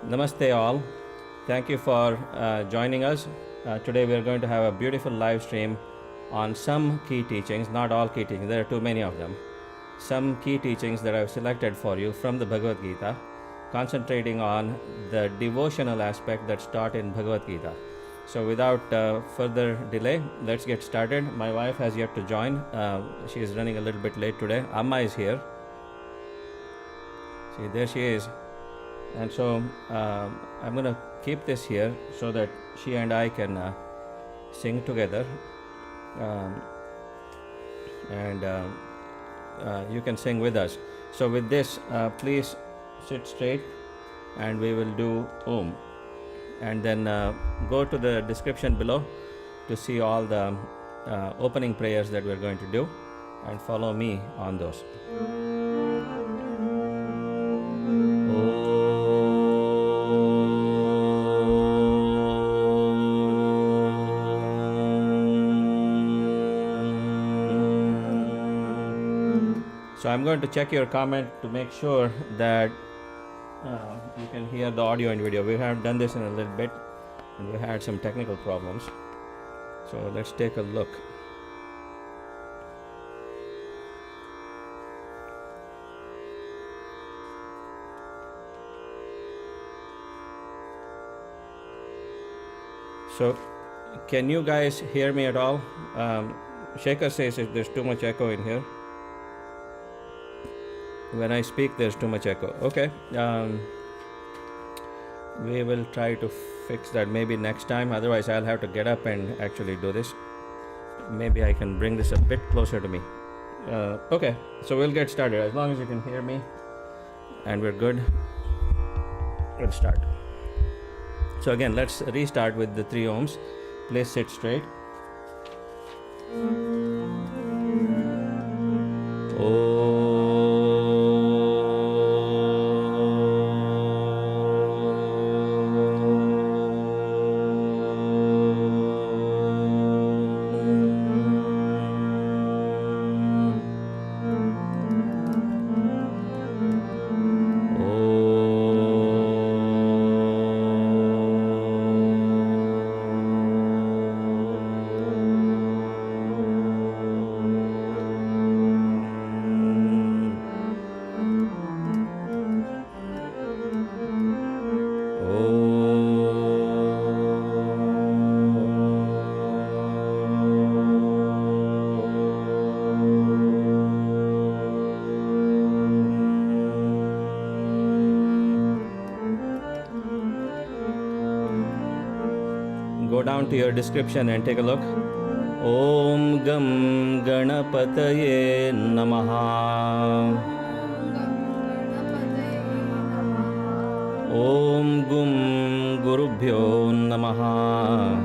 Namaste all. Thank you for joining us. Today we are going to have a beautiful live stream on some key teachings, not all key teachings, there are too many of them. Some key teachings that I've selected for you from the Bhagavad Gita, concentrating on the devotional aspect that's taught in Bhagavad Gita. So without further delay, let's get started. My wife has yet to join. She is running a little bit late today. Amma is here. See, there she is. And so I'm going to keep this here so that she and I can sing together, and you can sing with us. So with this, please sit straight and we will do Om, and then go to the description below to see all the opening prayers that we're going to do, and follow me on those. So I'm going to check your comment to make sure that you can hear the audio and video. We have done this in a little bit and we had some technical problems. So let's take a look. So can you guys hear me at all? Shekhar says if there's too much echo in here. When I speak, there's too much echo. Okay, we will try to fix that maybe next time. Otherwise, I'll have to get up and actually do this. Maybe I can bring this a bit closer to me. Okay, so we'll get started. As long as you can hear me and we're good, we'll start. So again, let's restart with the 3 ohms. Please sit straight. To your description and take a look. Om Gam Ganapataye Namaha. Om Gum Gurubhyo Namaha.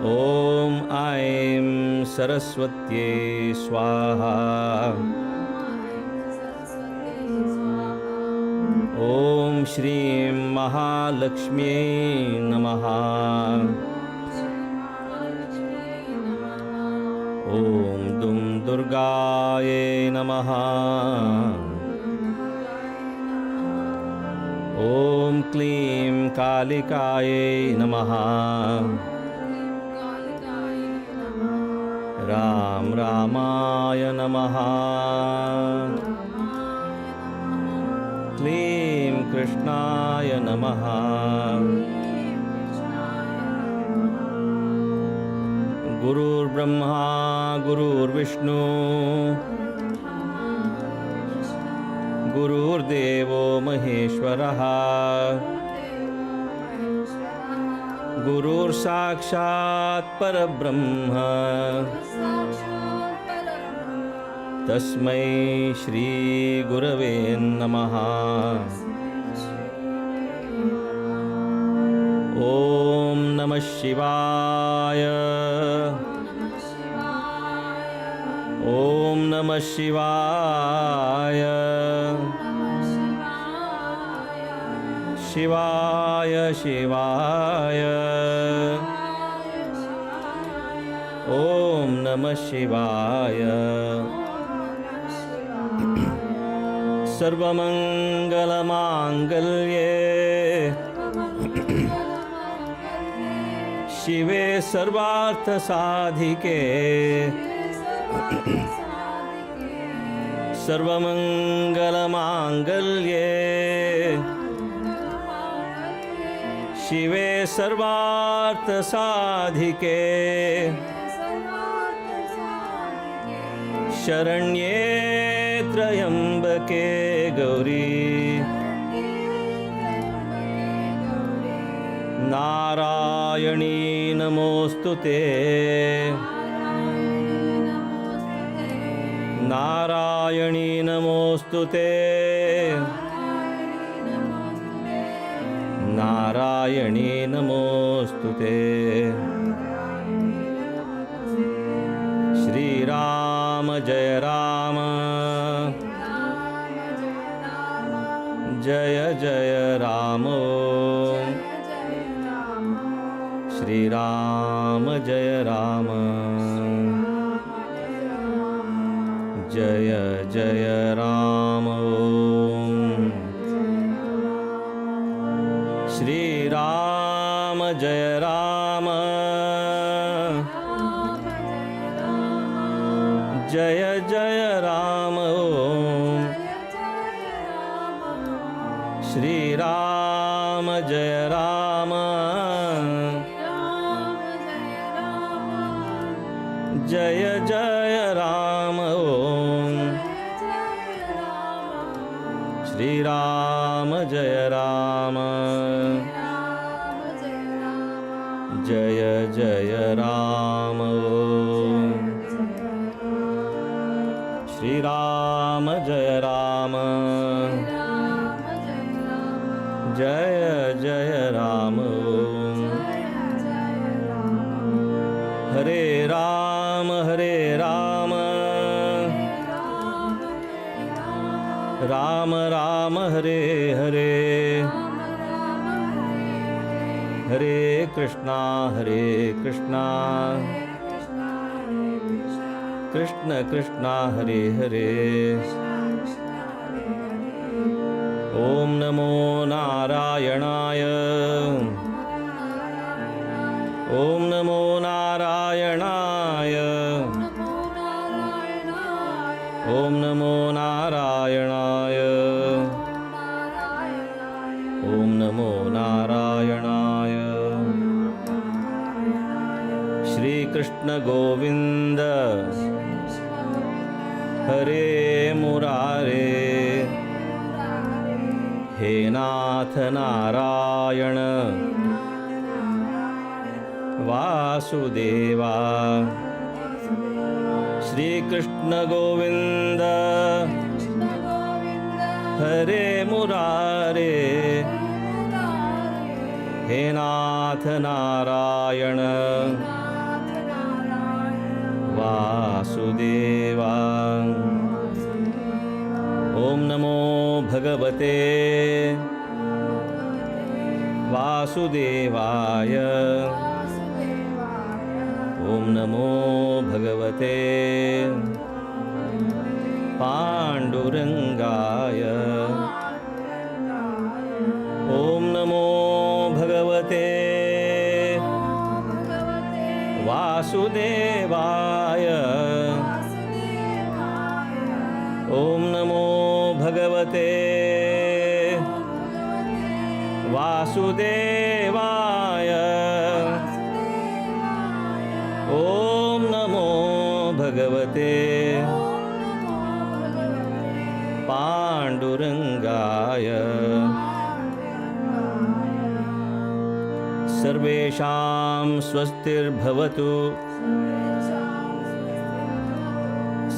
Om Eim Saraswatyai Swaaha. Om Shreem Maha Lakshmyai Namaha. Om Dum Durgaayai Namaha. Om Kleem Kaalikaayai Namaha. Ram Ramaaya Namaha. Kleem Krishnaaya Namaha. Gurur Brahma, Gurur Vishnu, Gurur Devo, Maheshwaraha, Gurur Saakshaat, Parabrahma, Tasmai, Shri, Gurave, Namaha. Om Namah Shivaya. Om Namah Shivaya. Shivaya Shivaya. Om Namah Shivaya. सर्वमंगलमांगल्ये शिवे सर्वार्थसाधिके सर्वमंगलमांगल्ये शिवे सर्वार्थसाधिके शरण्ये त्र्यंबके गौरी नारायणी नमोस्तुते नारायणी नमोस्तुते नारायणी नमोस्तुते श्री राम जय राम जय जय राम श्री राम जय राम जय जय राम श्री राम जय राम जय जय राम श्री राम जय राम जय जय राम श्री राम जय राम जय जय राम श्री राम जय राम जय जय राम हरे राम राम राम हरे हरे हरे कृष्णा कृष्ण कृष्णा हरे हरे ओम नमो नारायणाय ओम नमो नारायणाय ओम नमो नारायणाय ओम नमो नारायणाय श्री कृष्ण गोविंद हरे मुरारे हे नाथ नारायण वासुदेवा श्री कृष्ण गोविंद हरे मुरारे हे नाथ नारायण वासुदेवा ओम नमो भगवते वासुदेवाय ओम नमो भगवते पांडुरंगाय ओम नमो भगवते वासुदेवाय ओम नमो भगवते वासुदेवाय ओम नमो भगवते पांडुरंगाय सर्वेषां स्वस्तिर्भवतु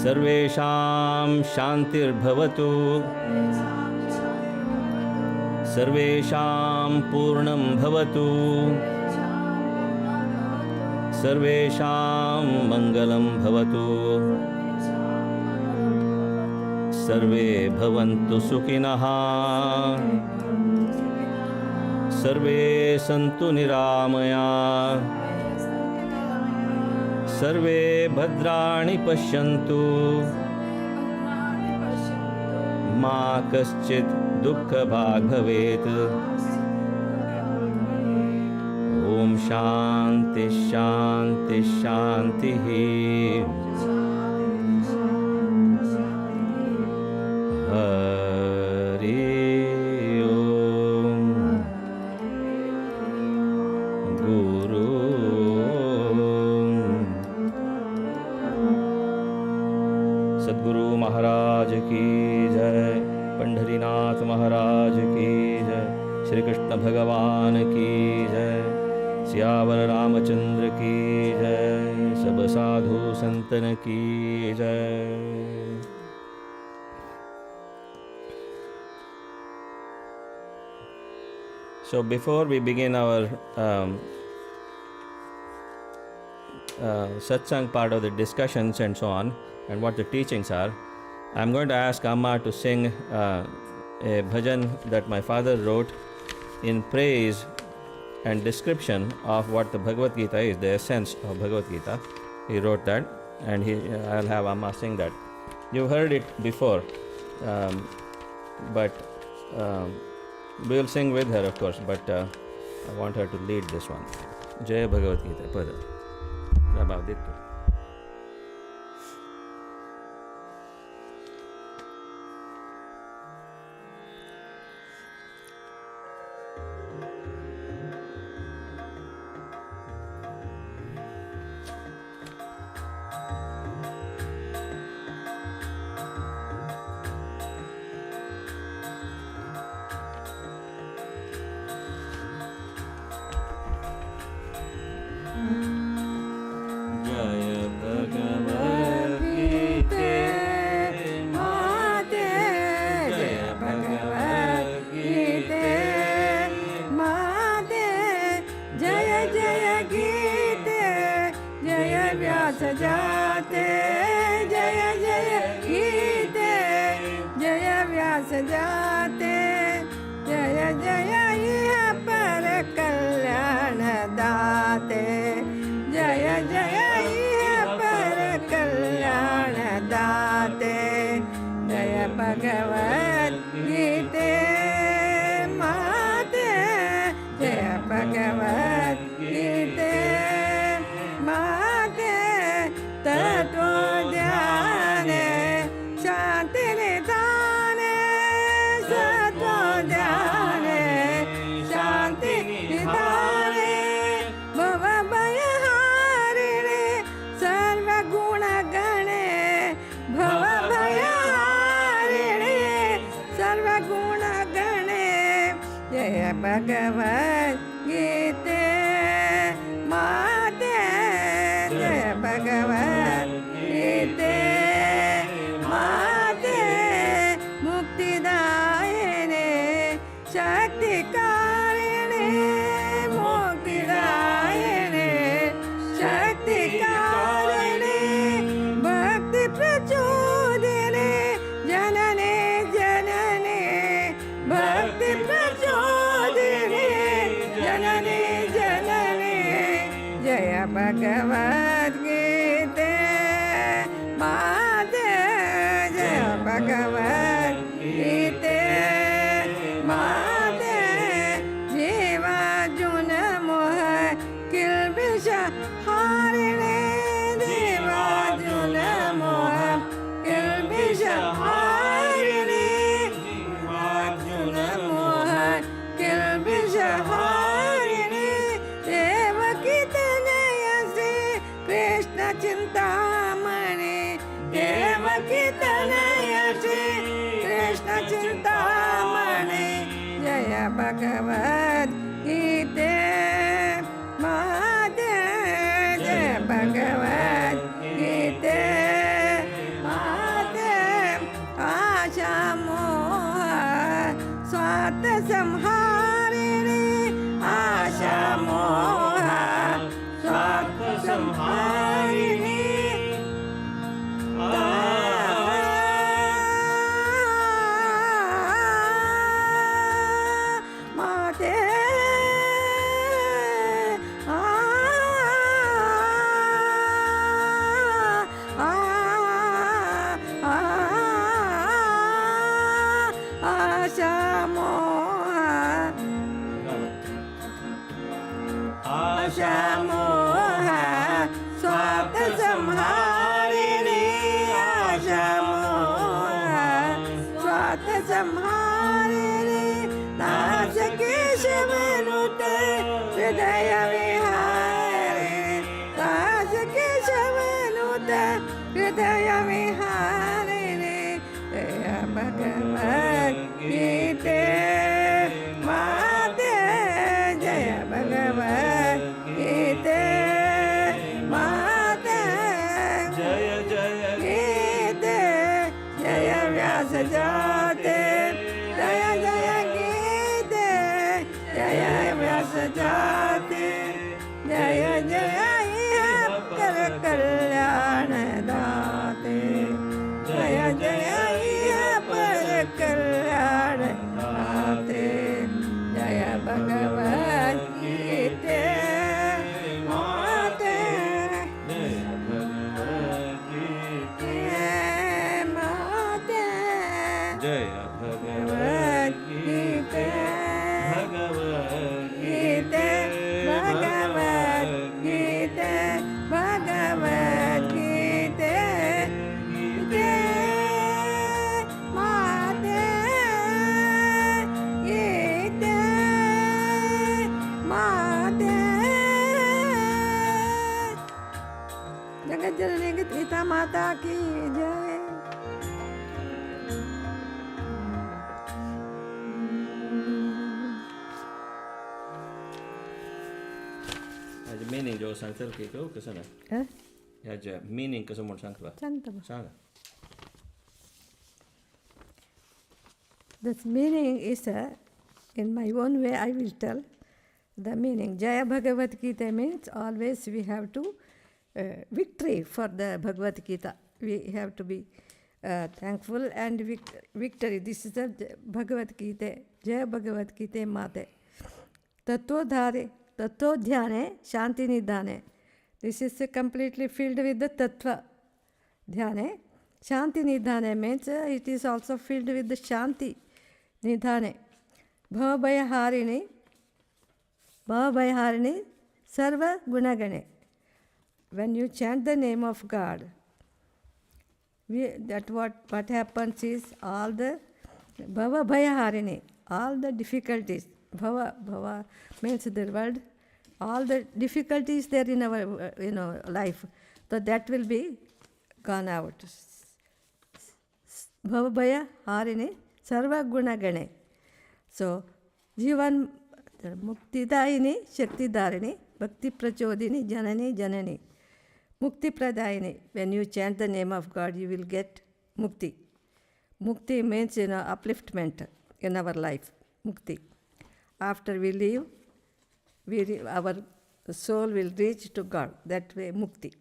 सर्वेषां शान्तिर्भवतु सर्वेषां पूर्णं भवतु सर्वेषां मङ्गलं भवतु सर्वे भवन्तु सुखिनः सर्वे सन्तु निरामया सर्वे भद्राणि पश्यन्तु मा कश्चित् दुःखभाग् भवेत्। ॐ शान्ति शान्ति शान्तिः। हरि ओम। गुरु सद्गुरु महाराज की जय, पंढरीनाथ महाराज की जय, श्री कृष्ण भगवान की जय, सियावर रामचंद्र की जय, सब साधु संतन की जय। So before we begin our satsang part of the discussions and so on, and what the teachings are, I'm going to ask Amma to sing a bhajan that my father wrote in praise and description of what the Bhagavad Gita is, the essence of Bhagavad Gita. He wrote that, and I'll have Amma sing that. You've heard it before, but we'll sing with her, of course, but I want her to lead this one. Jai Bhagavad Gita. Pada. Prabhavditya. Bhagavad Gita Mate Jaya Bhagavad Gita Mate Mukti Dayane Shakti Karine Mukti Dayane Shakti Karine Bhakti Prachodine Janane Janane Bhakti Prachodine Janani Janani Jaya Bhagavad Gita Mate Jaya Bhagavad Gita Mate Jiva Juna Moha Kilbisha Harine Jiva Juna Moha Kilbisha Harine Jiva Juna Moha Kilbisha Harini Devaki Tanaya Sri Krishna Chintamani Devaki Tanaya Sri Krishna Chintamani Jaya Bhagavad Gita Mate Jaya Bhagavad Gita Mate Asha Moha Swata Samharini Asha Moha Swata Samharini Mate Moha, Asha Moha, Swata Samharini, Asha Moha, Swata Samharini, Nasaki Shamanute, Hridaya Vihari, Nasaki Shamanute, Hridaya Vihari, Jaya Bhagavad Gita, Mate, Jaya Bhagavad Gita, Mate, Jaya Jaya Gita, Jaya Vyasa Jate, Jaya Jaya Gita, Jaya Vyasa Jate, Jaya Jaya Kara Kalyana Date, Jaya Jaya Para Kalyana Date, Jaya Bhagavad Gita, Mate, Jaya Bhagavad Gita, Mate, Jaya Bhagavad Gita, Bhagavad Gita, Bhagavad Gita, Bhagavad Gita, Gita, Mate, Gita, Mate. जगत जननी गीता माता की जय. Has a meaning jo sankar ki ko kasana. Has a meaning kasamon sankar. Chantama. Saga. The meaning is, in my own way, I will tell the meaning. Jaya Bhagavad Gita means always we have to victory for the Bhagavad Gita. We have to be thankful and victory. This is the Bhagavad Gita. Jaya Bhagavad Gita Mate. Tattva dhyane, shanti nidhane. This is completely filled with the tattva dhyane. Shanti nidhane means it is also filled with the shanti nidhane. Bhavabhayaharini, sarva gunagane. When you chant the name of God, what happens is all the bhavabhayaharini, all the difficulties. Bhava means the word. All the difficulties there in our life, so that will be gone out. Bhavabhaya harini sarva gunagane. So jivan muktidayini shaktidarini bhakti prachodini janani. Mukti pradayini. When you chant the name of God, you will get mukti. Mukti means upliftment in our life. Mukti. After we leave, our soul will reach to God. That way, mukti.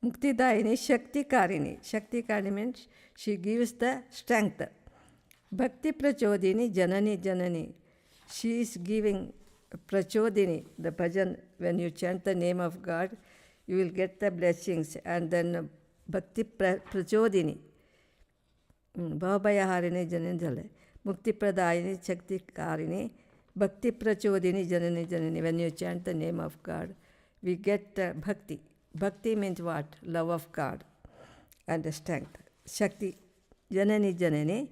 Mukti dayini shakti karini. Shakti karini means she gives the strength. Bhakti prachodini janani. She is giving prachodini, the bhajan. When you chant the name of God, you will get the blessings. And then bhakti prachodini. Bhavabhayaharini janani. Mukti pradayini shakti karini. Bhakti prachodini janani. When you chant the name of God, we get bhakti. Bhakti means what? Love of God and strength. Shakti janani.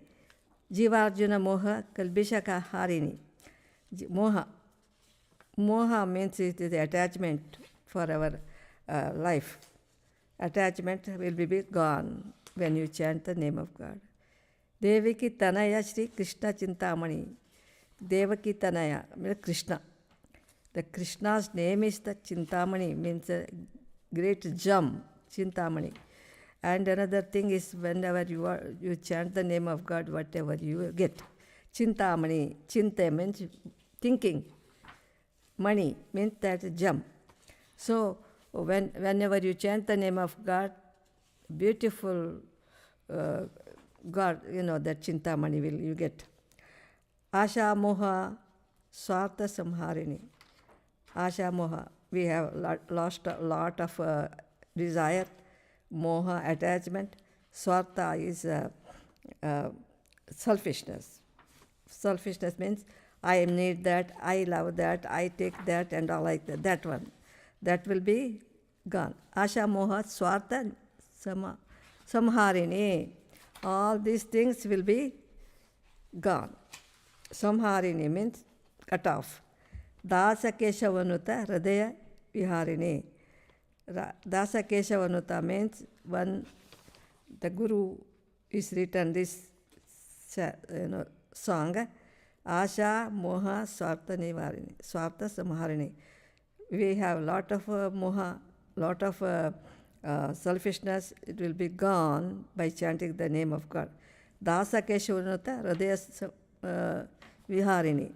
Jivarjuna moha kalbishaka harini. Moha means it is the attachment for our life. Attachment will be gone when you chant the name of God. Devaki Tanaya Shri Krishna Chintamani. Devaki Tanaya means Krishna. The Krishna's name is the Chintamani, means a great gem, Chintamani. And another thing is whenever you chant the name of God, whatever you get. Chintamani, Chinte means thinking. Mani means that gem. So whenever you chant the name of God, beautiful God, that Chintamani will you get. Asha Moha Swartha Samharini. Asha Moha. We have lost a lot of desire. Moha, attachment. Swartha is selfishness. selfishness means I need that, I love that, I take that, and all like that. That one. That will be gone. Asha Moha Swartha Samharini. All these things will be gone. Samharini means cut off. Dasa Keshavanuta Hridaya Viharini. Dasa Keshavanuta means when the Guru is written this song, Asha Moha Swartha Nivarini, Swartha Samharini. We have lot of moha, lot of selfishness. It will be gone by chanting the name of God. Dasa Keshavanata Hridaya Viharini.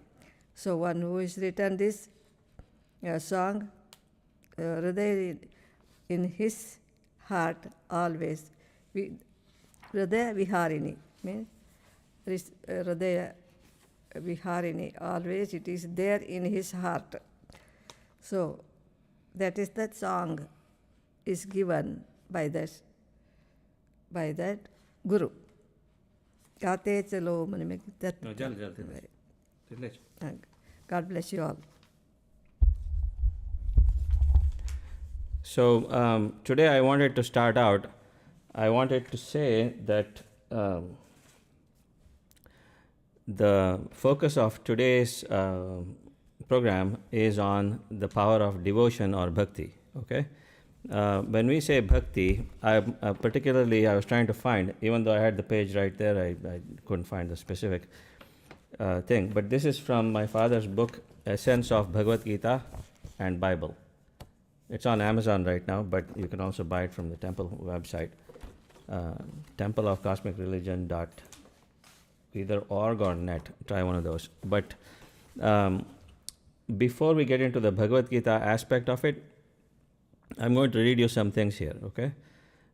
So one who is written this song, Hridaya in his heart always. Hridaya Viharini means Hridaya Viharini, always it is there in his heart. So that is that song is given by that Guru. Gate chalo mani that. God bless you all. So today I wanted to start out. I wanted to say that the focus of today's program is on the power of devotion or bhakti. Okay, when we say bhakti, I was trying to find, even though I had the page right there, I couldn't find the specific thing. But this is from my father's book, Essence of Bhagavad Gita and Bible. It's on Amazon right now, but you can also buy it from the temple website, templeofcosmicreligion. Either org or net. Try one of those. But before we get into the Bhagavad Gita aspect of it, I'm going to read you some things here, okay?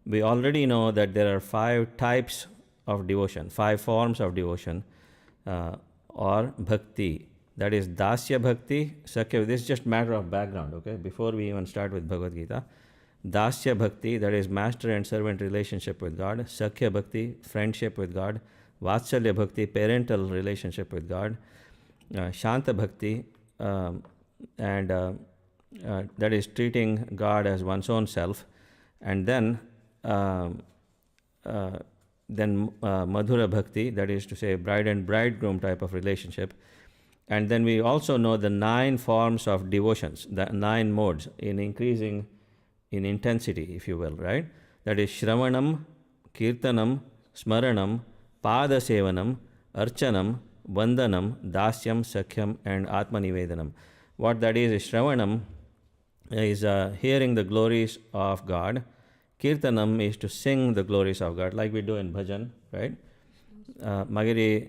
We already know that there are 5 types of devotion, 5 forms of devotion or bhakti. That is Dasya Bhakti, Sakhya. This is just matter of background, okay? Before we even start with Bhagavad Gita. Dasya Bhakti, that is master and servant relationship with God. Sakhya Bhakti, friendship with God. Vatsalya Bhakti, parental relationship with God. Shanta Bhakti, and that is treating God as one's own self. And then Madhura Bhakti, that is to say bride and bridegroom type of relationship. And then we also know the 9 forms of devotions, the 9 modes in increasing in intensity, if you will, right? That is Shravanam, Kirtanam, Smaranam, Pada Sevanam, Archanam, Vandanam, Dasyam, Sakhyam, and Atmanivedanam. What that is Shravanam is hearing the glories of God. Kirtanam is to sing the glories of God, like we do in Bhajan, right? Magiri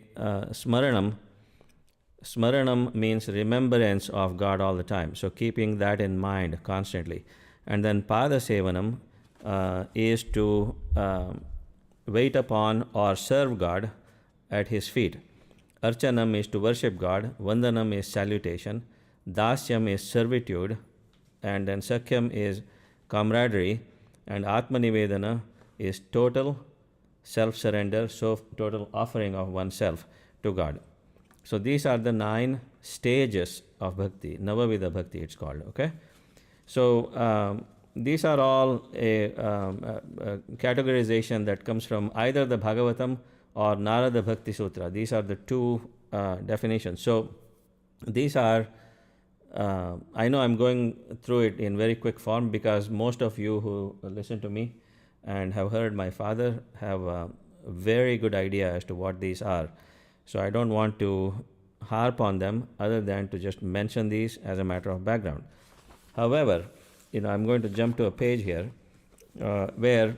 Smaranam means remembrance of God all the time. So keeping that in mind constantly. And then Pada Sevanam is to wait upon or serve God at His feet. Archanam is to worship God. Vandanam is salutation. Dasyam is servitude. And then Sakhyam is camaraderie. And Atmanivedana is total self-surrender, so total offering of oneself to God. So these are the 9 stages of bhakti. Navavidha bhakti it's called, okay? So these are all a categorization that comes from either the Bhagavatam or Narada Bhakti Sutra. These are the 2 definitions. So these are, I know I'm going through it in very quick form because most of you who listen to me and have heard my father have a very good idea as to what these are. So I don't want to harp on them other than to just mention these as a matter of background. However, I'm going to jump to a page here where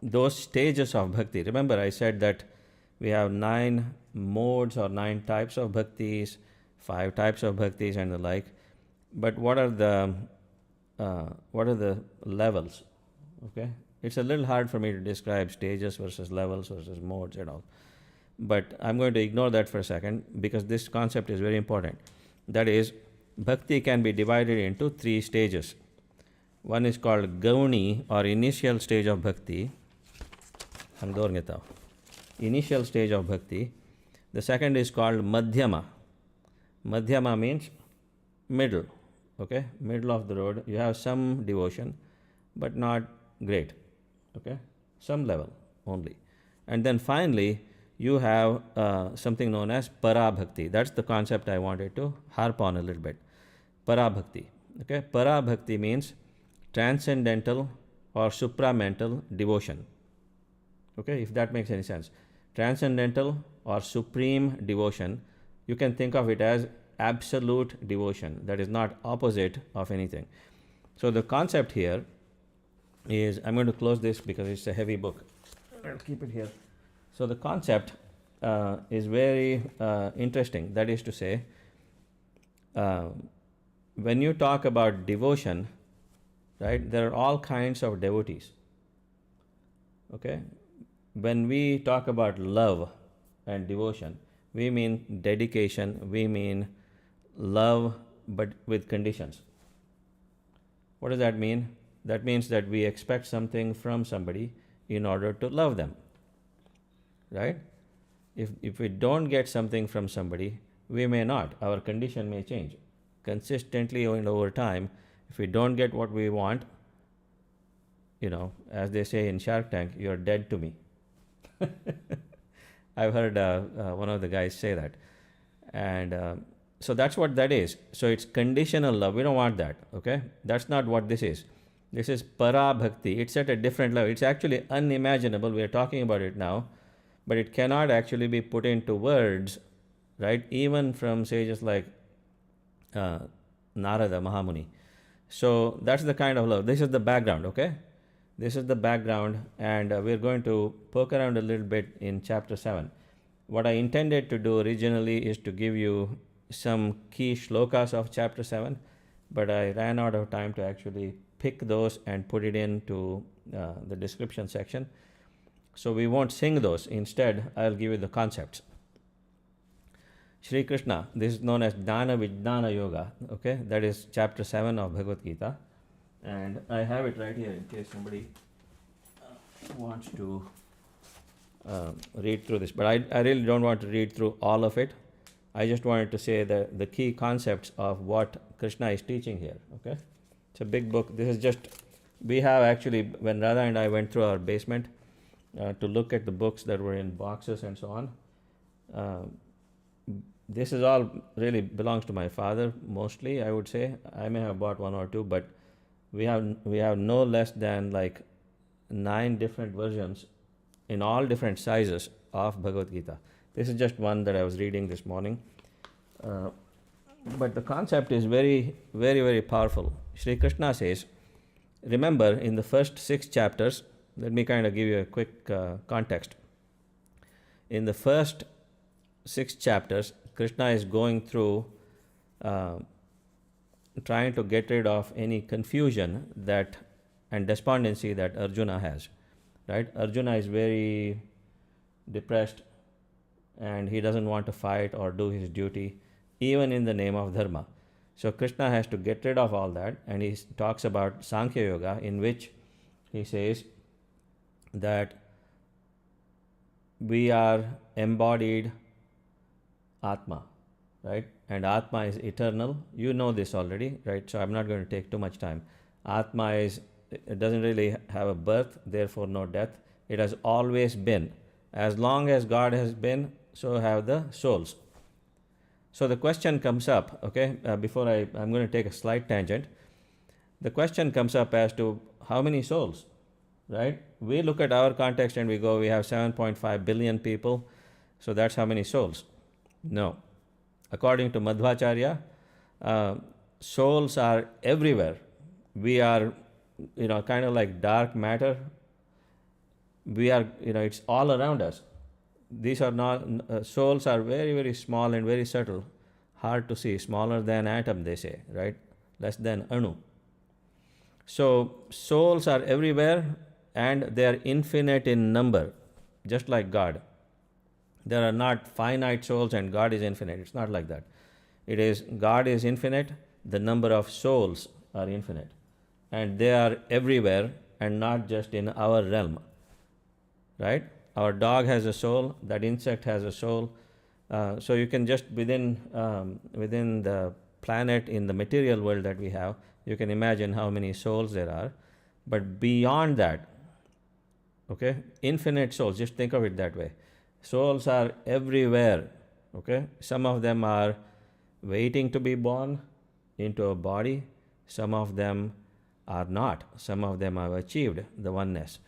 those stages of bhakti. Remember, I said that we have 9 modes or 9 types of bhaktis, 5 types of bhaktis, and the like. But what are the levels? Okay, it's a little hard for me to describe stages versus levels versus modes and all. But I'm going to ignore that for a second because this concept is very important. That is, bhakti can be divided into 3 stages. One is called Gauni or initial stage of bhakti. initial stage of bhakti. The second is called madhyama. Madhyama means middle, okay, middle of the road. You have some devotion, but not great, okay, some level only. And then finally, you have something known as Parabhakti. That's the concept I wanted to harp on a little bit. Parabhakti, okay. Parabhakti means transcendental or supramental devotion, okay, if that makes any sense. Transcendental or supreme devotion, you can think of it as absolute devotion, that is not opposite of anything. So the concept here is, I'm going to close this because it's a heavy book. I'll keep it here. So the concept is very interesting. That is to say, when you talk about devotion, right, there are all kinds of devotees. Okay? When we talk about love and devotion, we mean dedication, we mean love but with conditions. What does that mean? That means that we expect something from somebody in order to love them. Right? If we don't get something from somebody, we may not. Our condition may change. Consistently and over time, if we don't get what we want, as they say in Shark Tank, you're dead to me. I've heard one of the guys say that. And so that's what that is. So it's conditional love. We don't want that, okay? That's not what this is. This is Parabhakti. It's at a different level. It's actually unimaginable. We are talking about it now, but it cannot actually be put into words, right? Even from sages like Narada Mahamuni. So that's the kind of love. This is the background, okay? This is the background, and we're going to poke around a little bit in chapter 7. What I intended to do originally is to give you some key shlokas of chapter 7, but I ran out of time to actually pick those and put it into the description section. So we won't sing those. Instead, I'll give you the concepts. Shri Krishna, this is known as Dana Vijnana Yoga, okay? That is chapter 7 of Bhagavad Gita. And I have it right here in case somebody wants to read through this. But I really don't want to read through all of it. I just wanted to say the key concepts of what Krishna is teaching here, okay? It's a big book. This is just, we have actually, when Radha and I went through our basement to look at the books that were in boxes and so on, this is all really belongs to my father, mostly, I would say. I may have bought one or two, but we have no less than like 9 different versions in all different sizes of Bhagavad Gita. This is just one that I was reading this morning. But the concept is very, very, very powerful. Shri Krishna says, remember in the first 6 chapters, let me kind of give you a quick context. In the first 6 chapters, Krishna is going through trying to get rid of any confusion and despondency that Arjuna has, right? Arjuna is very depressed and he doesn't want to fight or do his duty, even in the name of dharma. So Krishna has to get rid of all that, and he talks about Sankhya Yoga, in which he says that we are embodied Atma, right? And Atma is eternal. You know this already, right? So I'm not going to take too much time. Atma it doesn't really have a birth, therefore no death. It has always been. As long as God has been, so have the souls. So the question comes up, okay, before I'm going to take a slight tangent. The question comes up as to how many souls, right? We look at our context and we go, we have 7.5 billion people, so that's how many souls. No. According to Madhvacharya, souls are everywhere. We are, kind of like dark matter. We are, it's all around us. These are not, souls are very, very small and very subtle, hard to see, smaller than atom, they say, right? Less than anu. So souls are everywhere and they are infinite in number, just like God. There are not finite souls and God is infinite. It's not like that. It is, God is infinite, the number of souls are infinite. And they are everywhere and not just in our realm, right? our dog has a soul, that insect has a soul. So you can just within the planet, in the material world that we have, you can imagine how many souls there are. But beyond that, okay, infinite souls, just think of it that way. Souls are everywhere, okay. Some of them are waiting to be born into a body. Some of them are not. Some of them have achieved the oneness.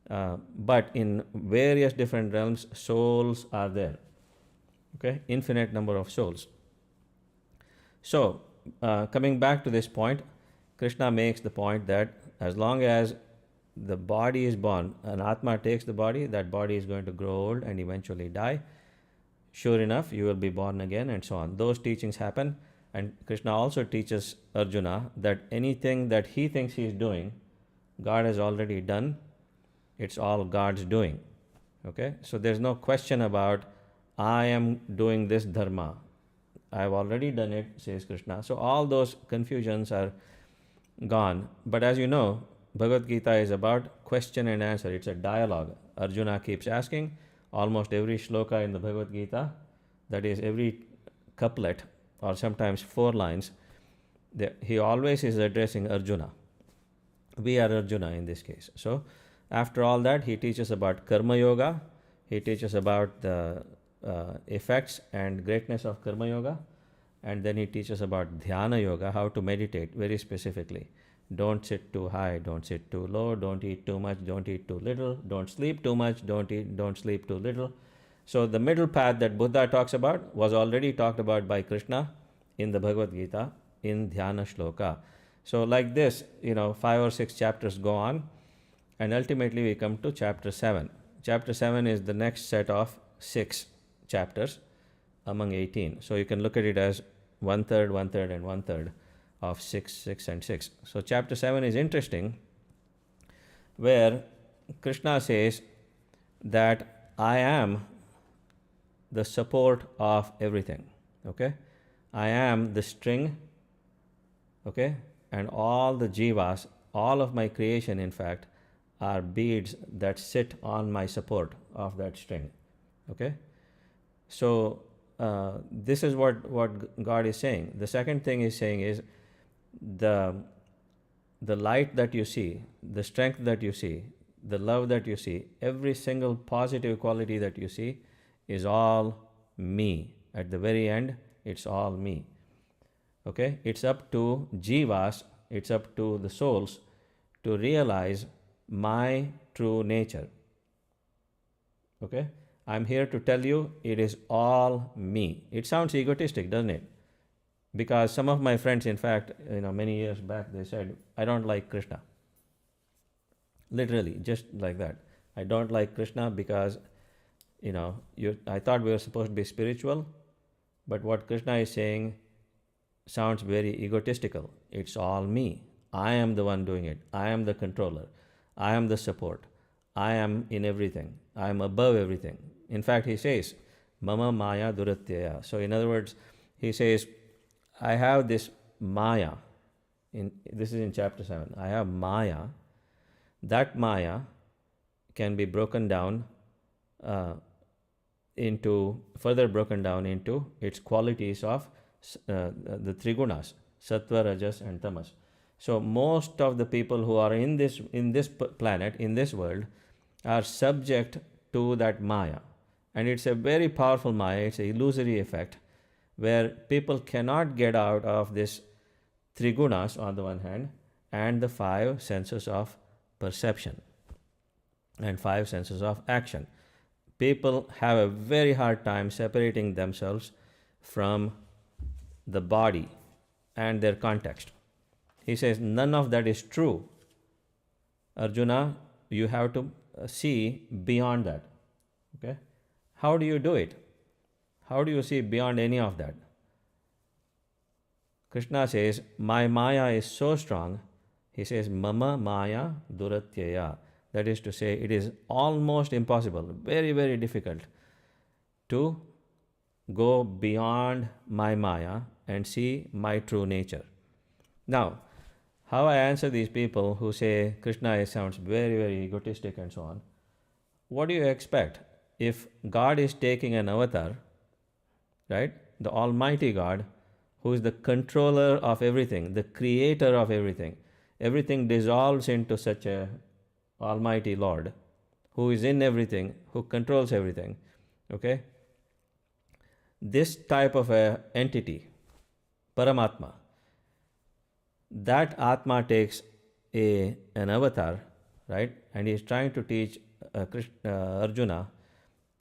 But in various different realms, souls are there, okay, infinite number of souls. So, coming back to this point, Krishna makes the point that as long as the body is born, an Atma takes the body, that body is going to grow old and eventually die. Sure enough, you will be born again, and so on. Those teachings happen, and Krishna also teaches Arjuna that anything that he thinks he is doing, God has already done. It's all God's doing. Okay? So there's no question about, I am doing this dharma. I have already done it, says Krishna. So all those confusions are gone. But as you know, Bhagavad Gita is about question and answer. It's a dialogue. Arjuna keeps asking. Almost every shloka in the Bhagavad Gita, that is every couplet, or sometimes 4 lines, he always is addressing Arjuna. We are Arjuna in this case. So after all that, he teaches about Karma Yoga. He teaches about the effects and greatness of Karma Yoga. And then he teaches about Dhyana Yoga, how to meditate very specifically. Don't sit too high, don't sit too low, don't eat too much, don't eat too little, don't sleep too much, don't sleep too little. So the middle path that Buddha talks about was already talked about by Krishna in the Bhagavad Gita in Dhyana Shloka. So like this, 5 or 6 chapters go on, and ultimately we come to chapter 7. Chapter 7 is the next set of 6 chapters among 18. So you can look at it as 1/3, 1/3, and 1/3 of 6, 6, and 6. So chapter 7 is interesting, where Krishna says that I am the support of everything. Okay? I am the string, okay? And all the jivas, all of my creation, in fact, are beads that sit on my support of that string. Okay? So this is what God is saying. The second thing he's saying is the light that you see, the strength that you see, the love that you see, every single positive quality that you see is all me. At the very end, it's all me. Okay? It's up to jivas, it's up to the souls to realize my true nature. Okay? I'm here to tell you it is all me. It sounds egotistic, doesn't it? Because some of my friends, in fact, many years back, they said, I don't like Krishna. Literally, just like that. I don't like Krishna because, I thought we were supposed to be spiritual, but what Krishna is saying sounds very egotistical. It's all me. I am the one doing it. I am the controller. I am the support. I am in everything. I am above everything. In fact, he says, Mama Maya Duratyaya. So in other words, he says, I have this Maya. This is in chapter 7. I have Maya. That Maya can be broken down into its qualities of the three gunas, sattva, rajas, and tamas. So most of the people who are in this planet, in this world, are subject to that Maya. And it's a very powerful Maya. It's an illusory effect where people cannot get out of this three gunas on the one hand and the 5 senses of perception and 5 senses of action. People have a very hard time separating themselves from the body and their context. He says none of that is true. Arjuna, you have to see beyond that. Okay? How do you do it? How do you see beyond any of that? Krishna says, my Maya is so strong. He says, Mama Maya Duratyaya. That is to say, it is almost impossible, very, very difficult to go beyond my Maya and see my true nature. Now, how I answer these people who say Krishna sounds very, very egotistic and so on. what do you expect? If God is taking an avatar, right? The Almighty God, who is the controller of everything, the creator of everything dissolves into such a Almighty Lord, who is in everything, who controls everything. Okay? This type of a entity, Paramatma, that Atma takes an avatar, right? And he is trying to teach Arjuna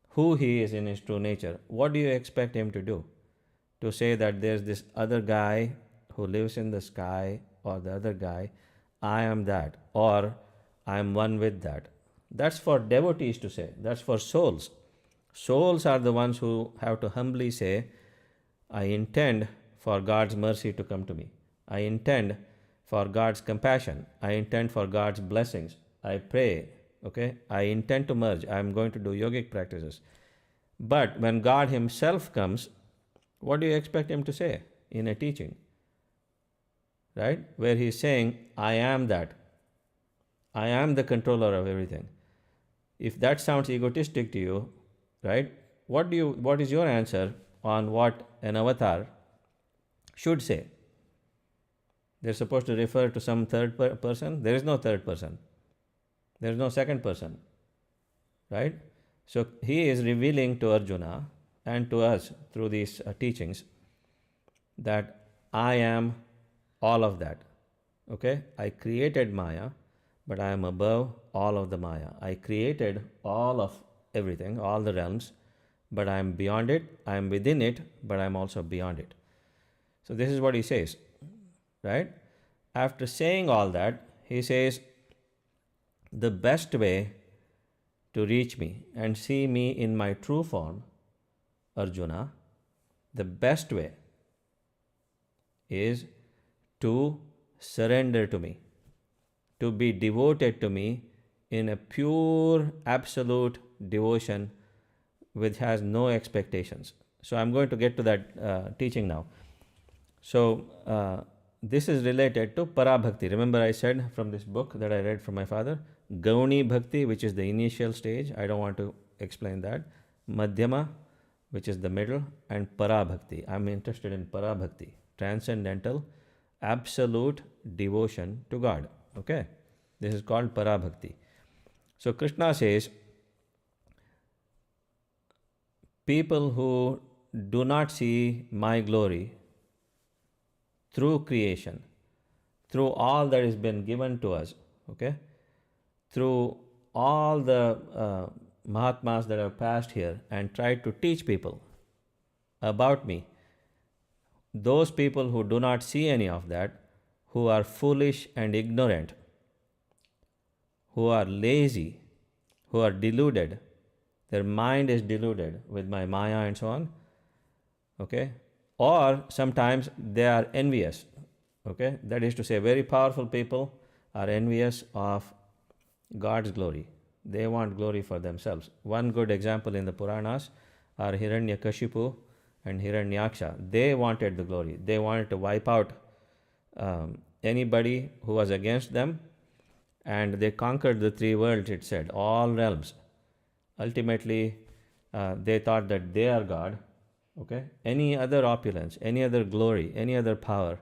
who he is in his true nature. What do you expect him to do? To say that there's this other guy who lives in the sky, or the other guy, I am that, or I am one with that. That's for devotees to say. That's for souls. Souls are the ones who have to humbly say, I intend for God's mercy to come to me. I intend for God's compassion. I intend for God's blessings. I pray, okay? I intend to merge. I am going to do yogic practices. But when God himself comes, what do you expect him to say in a teaching? Right? Where he's saying, I am that. I am the controller of everything. If that sounds egotistic to you, right? What is your answer on what an avatar should say? They're supposed to refer to some third person. There is no third person. There is no second person. Right? So he is revealing to Arjuna and to us through these teachings that I am all of that. Okay? I created Maya, but I am above all of the Maya. I created all of everything, all the realms, but I am beyond it. I am within it, but I am also beyond it. So this is what he says, right? After saying all that, he says, the best way to reach me and see me in my true form, Arjuna, the best way is to surrender to me, to be devoted to me in a pure, absolute devotion which has no expectations. So I'm going to get to that teaching now. So this is related to Parabhakti. Remember I said from this book that I read from my father, Gauni Bhakti, which is the initial stage. I don't want to explain that. Madhyama, which is the middle, and Parabhakti. I'm interested in Parabhakti, transcendental, absolute devotion to God. Okay? This is called Parabhakti. So Krishna says, people who do not see my glory through creation, through all that has been given to us, okay, through all the Mahatmas that have passed here and tried to teach people about me, those people who do not see any of that, who are foolish and ignorant, who are lazy, who are deluded, their mind is deluded with my Maya and so on, okay, or sometimes they are envious, okay, that is to say very powerful people are envious of God's glory. They want glory for themselves. One good example in the Puranas are Hiranyakashipu and Hiranyaksha. They wanted the glory. They wanted to wipe out anybody who was against them, and they conquered the three worlds, it said, all realms. Ultimately, they thought that they are God. Okay? Any other opulence, any other glory, any other power,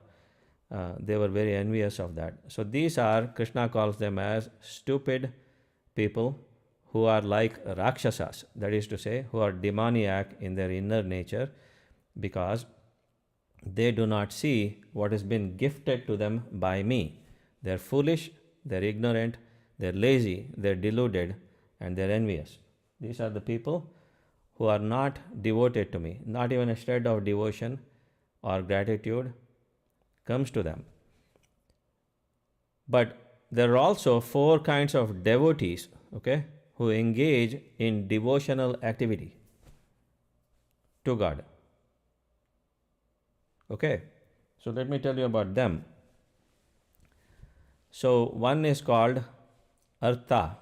they were very envious of that. So these are, Krishna calls them as stupid people who are like Rakshasas, that is to say, who are demoniac in their inner nature because they do not see what has been gifted to them by me. They're foolish, they're ignorant, they're lazy, they're deluded, and they're envious. These are the people who are not devoted to me. Not even a shred of devotion or gratitude comes to them. But there are also four kinds of devotees, okay, who engage in devotional activity to God. Okay, so let me tell you about them. So one is called Artha,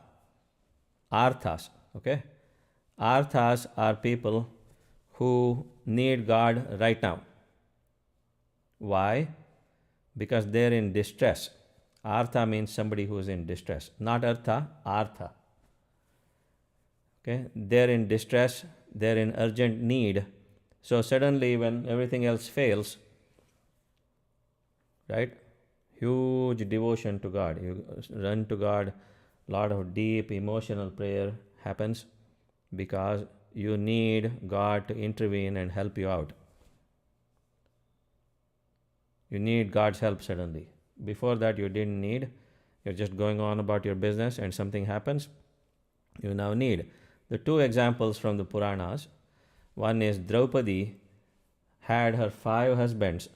Arthas, okay. Arthas are people who need God right now. Why? Because they're in distress. Artha means somebody who is in distress. Not Artha, Artha. Okay, they're in distress, they're in urgent need. So suddenly, when everything else fails, right? Huge devotion to God. You run to God, lot of deep emotional prayer happens because you need God to intervene and help you out. You need God's help suddenly. Before that, you didn't need. You're just going on about your business and something happens. You now need. The two examples from the Puranas. One is Draupadi had her 5 husbands.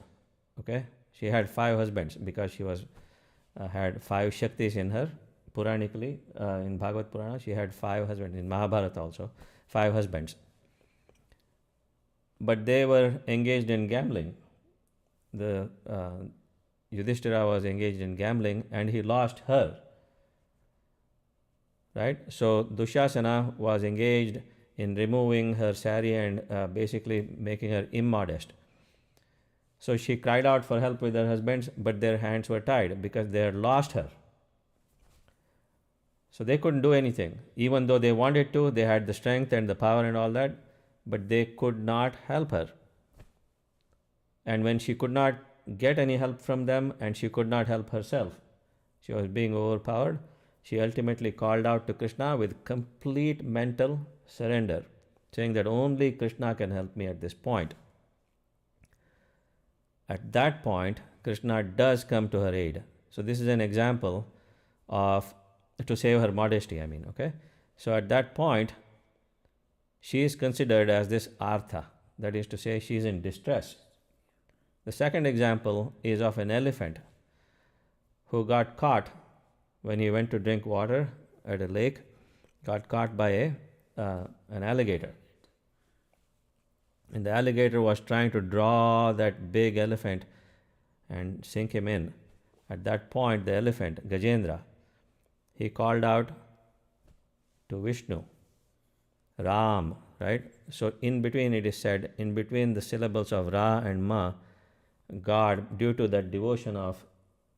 Okay, she had 5 husbands because she was had 5 Shaktis in her. Puranically, in Bhagavad Purana, she had 5 husbands. In Mahabharata also, 5 husbands. But they were engaged in gambling. The Yudhishthira was engaged in gambling and he lost her. Right? So Dushasana was engaged in removing her sari and basically making her immodest. So she cried out for help with her husbands, but their hands were tied because they had lost her. So they couldn't do anything. Even though they wanted to, they had the strength and the power and all that, but they could not help her. And when she could not get any help from them and she could not help herself, she was being overpowered, she ultimately called out to Krishna with complete mental surrender, saying that only Krishna can help me at this point. At that point, Krishna does come to her aid. So this is an example of to save her modesty, okay? So at that point, she is considered as this Artha, that is to say, she is in distress. The second example is of an elephant who got caught when he went to drink water at a lake, got caught by an alligator. And the alligator was trying to draw that big elephant and sink him in. At that point, the elephant, Gajendra, he called out to Vishnu, Ram, right? So in between, it is said, in between the syllables of Ra and Ma, God, due to that devotion of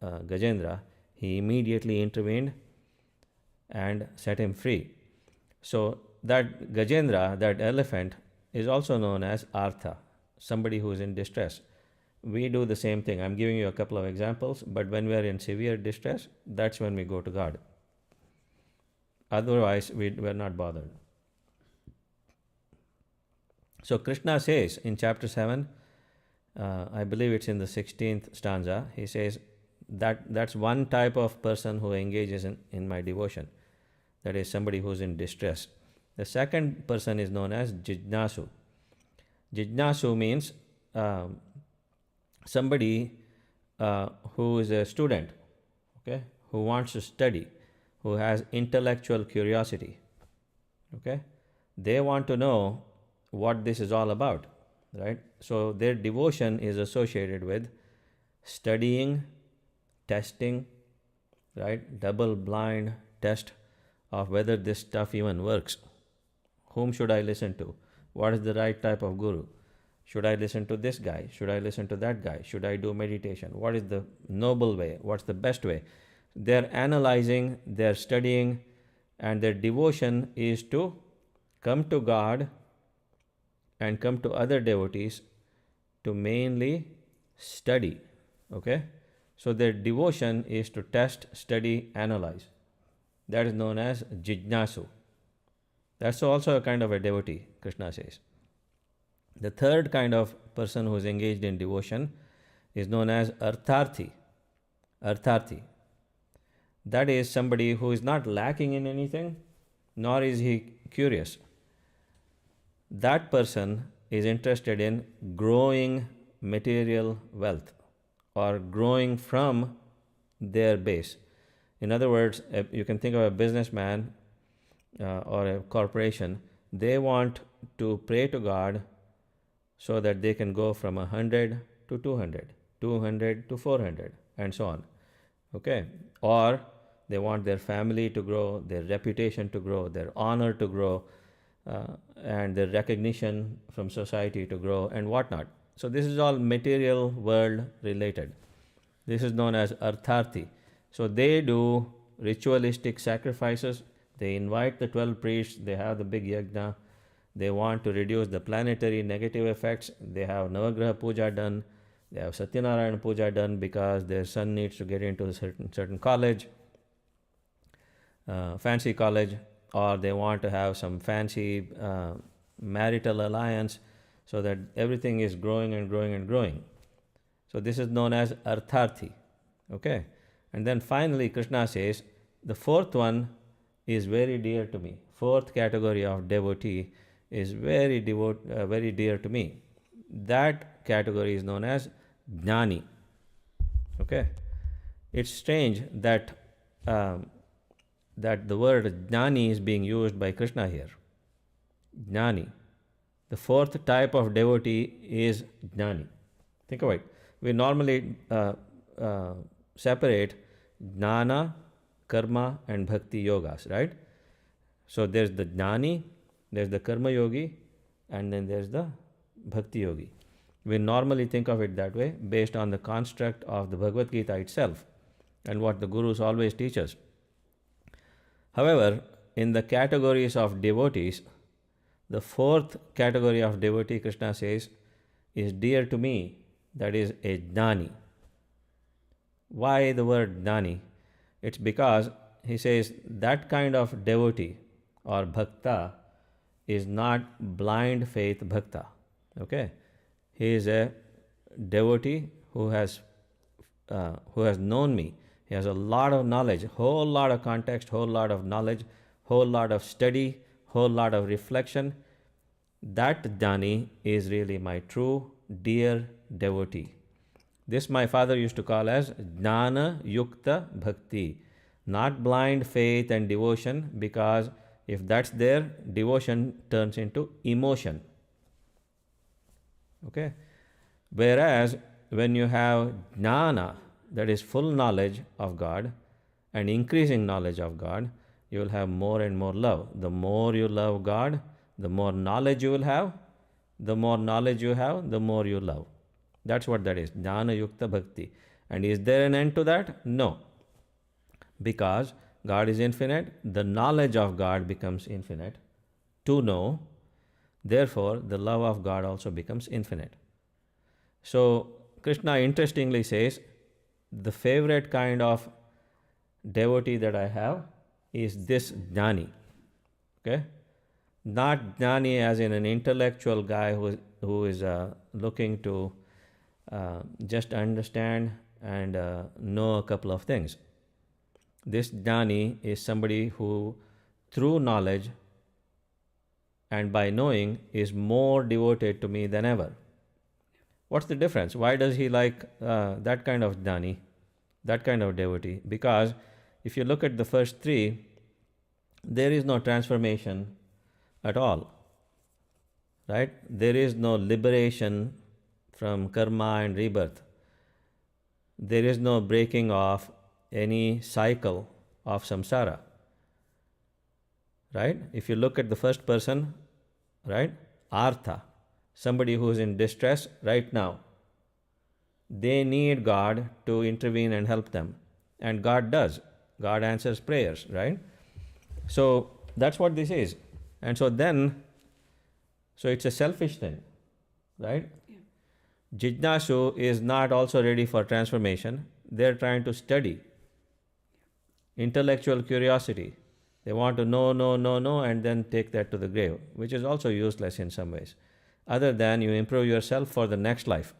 Gajendra, he immediately intervened and set him free. So that Gajendra, that elephant, is also known as Artha, somebody who is in distress. We do the same thing. I'm giving you a couple of examples, but when we are in severe distress, that's when we go to God. Otherwise, we're not bothered. So Krishna says in chapter 7, I believe it's in the 16th stanza, he says that's one type of person who engages in my devotion. That is somebody who's in distress. The second person is known as Jijnasu. Jijnasu means somebody who is a student, okay, who wants to study, who has intellectual curiosity. Okay, they want to know what this is all about, right? So their devotion is associated with studying, testing, right? Double-blind test of whether this stuff even works. Whom should I listen to? What is the right type of guru? Should I listen to this guy? Should I listen to that guy? Should I do meditation? What is the noble way? What's the best way? They're analyzing, they're studying, and their devotion is to come to God and come to other devotees to mainly study. Okay? So their devotion is to test, study, analyze. That is known as Jijnasu. That's also a kind of a devotee, Krishna says. The third kind of person who is engaged in devotion is known as Artharti. Artharti. That is somebody who is not lacking in anything, nor is he curious. That person is interested in growing material wealth or growing from their base. In other words, you can think of a businessman or a corporation. They want to pray to God so that they can go from 100 to 200, 200 to 400, and so on. Okay? Or they want their family to grow, their reputation to grow, their honor to grow, and their recognition from society to grow, and whatnot. So this is all material world related. This is known as Artharti. So they do ritualistic sacrifices. They invite the 12 priests, they have the big yajna, they want to reduce the planetary negative effects, they have Navagraha Puja done, they have Satyanarayana Puja done because their son needs to get into a certain college, fancy college, or they want to have some fancy marital alliance so that everything is growing and growing and growing. So this is known as Artharti. Okay? And then finally Krishna says, the fourth one is very dear to me. Fourth category of devotee is very dear to me. That category is known as Jnani. Okay? It's strange that that the word Jnani is being used by Krishna here. Jnani. The fourth type of devotee is Jnani. Think of it. We normally separate Jnana, Karma and Bhakti yogas, right? So there's the Jnani, there's the Karma yogi, and then there's the Bhakti yogi. We normally think of it that way based on the construct of the Bhagavad Gita itself and what the Gurus always teach us. However, in the categories of devotees, the fourth category of devotee, Krishna says, is dear to me, that is a Jnani. Why the word Jnani? It's because he says that kind of devotee or bhakta is not blind faith bhakta. Okay? He is a devotee who has known me. He has a lot of knowledge, whole lot of context, whole lot of knowledge, whole lot of study, whole lot of reflection. That Jnani is really my true, dear devotee. This my father used to call as Jnana Yukta Bhakti. Not blind faith and devotion, because if that's there, devotion turns into emotion. Okay? Whereas when you have Jnana, that is full knowledge of God and increasing knowledge of God, you will have more and more love. The more you love God, the more knowledge you will have. The more knowledge you have, the more you love. That's what that is, Jnana Yukta Bhakti. And is there an end to that? No. Because God is infinite, the knowledge of God becomes infinite. To know, therefore, the love of God also becomes infinite. So, Krishna interestingly says, the favorite kind of devotee that I have is this Jnani. Okay? Not Jnani as in an intellectual guy who is looking to just understand and know a couple of things. This Jnani is somebody who, through knowledge and by knowing, is more devoted to me than ever. What's the difference? Why does he like that kind of Jnani, that kind of devotee? Because if you look at the first three, there is no transformation at all. Right? There is no liberation from karma and rebirth. There is no breaking off any cycle of samsara. Right? If you look at the first person, right? Artha, somebody who is in distress right now. They need God to intervene and help them. And God does. God answers prayers, right? So that's what this is. And so it's a selfish thing, right? Yeah. Jijnasu is not also ready for transformation. They're trying to study. Intellectual curiosity. They want to know, and then take that to the grave, which is also useless in some ways, other than you improve yourself for the next life.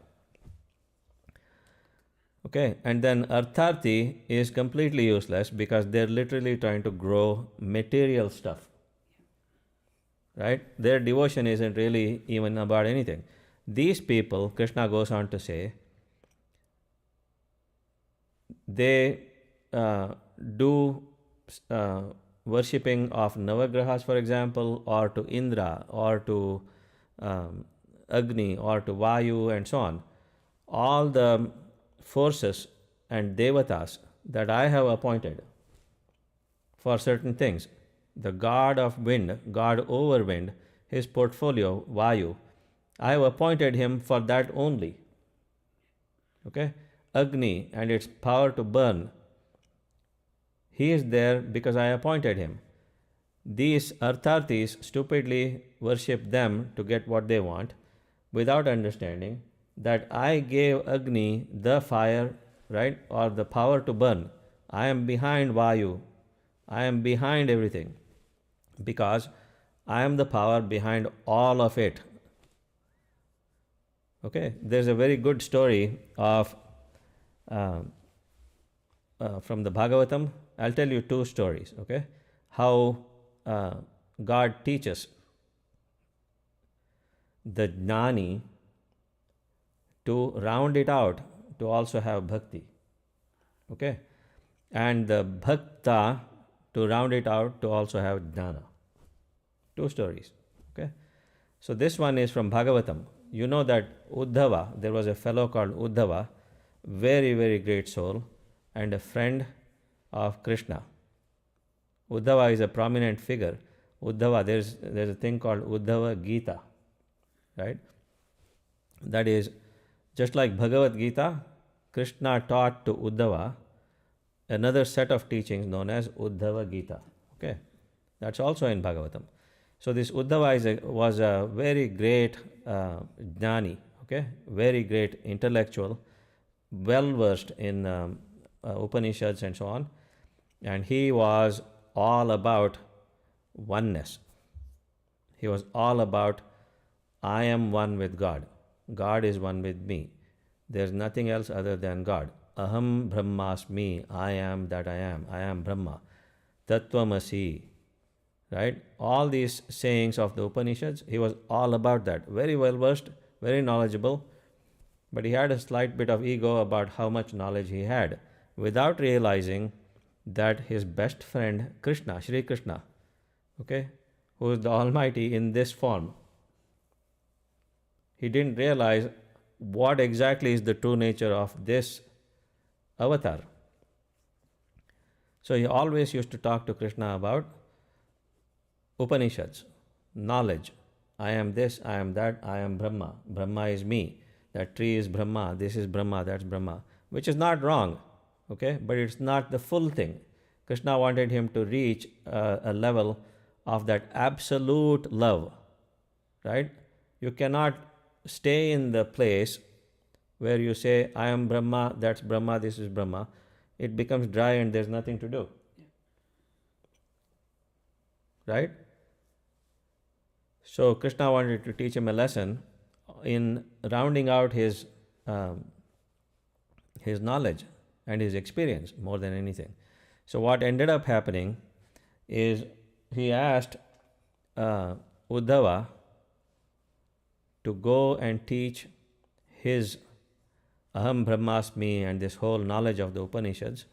Okay, and then Artharti is completely useless because they're literally trying to grow material stuff. Right? Their devotion isn't really even about anything. These people, Krishna goes on to say, they do worshipping of Navagrahas, for example, or to Indra, or to Agni, or to Vayu, and so on. All the forces and devatas that I have appointed for certain things. The god of wind, god over wind, his portfolio, Vayu, I have appointed him for that only. Okay? Agni and its power to burn, he is there because I appointed him. These Arthartis stupidly worship them to get what they want without understanding that I gave Agni the fire, right, or the power to burn. I am behind Vayu. I am behind everything because I am the power behind all of it. Okay, there's a very good story of from the Bhagavatam. I'll tell you two stories. Okay, how God teaches the Jnani to round it out to also have bhakti. Okay, and the bhakta to round it out to also have jnana. Two stories. Okay, so this one is from Bhagavatam. You know that Uddhava, there was a fellow called Uddhava, very, very great soul, and a friend of Krishna. Uddhava is a prominent figure. Uddhava, there's a thing called Uddhava Gita, right? That is, just like Bhagavad Gita, Krishna taught to Uddhava another set of teachings known as Uddhava Gita. Okay, that's also in Bhagavatam. So this Uddhava was a very great Jnani, okay, very great intellectual, well versed in Upanishads and so on, and he was all about oneness. He was all about I am one with God. God is one with me. There's nothing else other than God. Aham Brahmasmi. I am that I am. I am Brahma. Tattvamasi. Right? All these sayings of the Upanishads, he was all about that. Very well versed, very knowledgeable, but he had a slight bit of ego about how much knowledge he had, without realizing that his best friend Krishna, Shri Krishna, okay, who is the Almighty in this form, he didn't realize what exactly is the true nature of this avatar. So he always used to talk to Krishna about Upanishads, knowledge. I am this, I am that, I am Brahma. Brahma is me. That tree is Brahma, this is Brahma, that's Brahma. Which is not wrong, okay? But it's not the full thing. Krishna wanted him to reach a level of that absolute love, right? You cannot stay in the place where you say, I am Brahma, that's Brahma, this is Brahma. It becomes dry and there's nothing to do. Right? So Krishna wanted to teach him a lesson in rounding out his knowledge and his experience more than anything. So what ended up happening is he asked Uddhava to go and teach his Aham Brahmasmi and this whole knowledge of the Upanishads.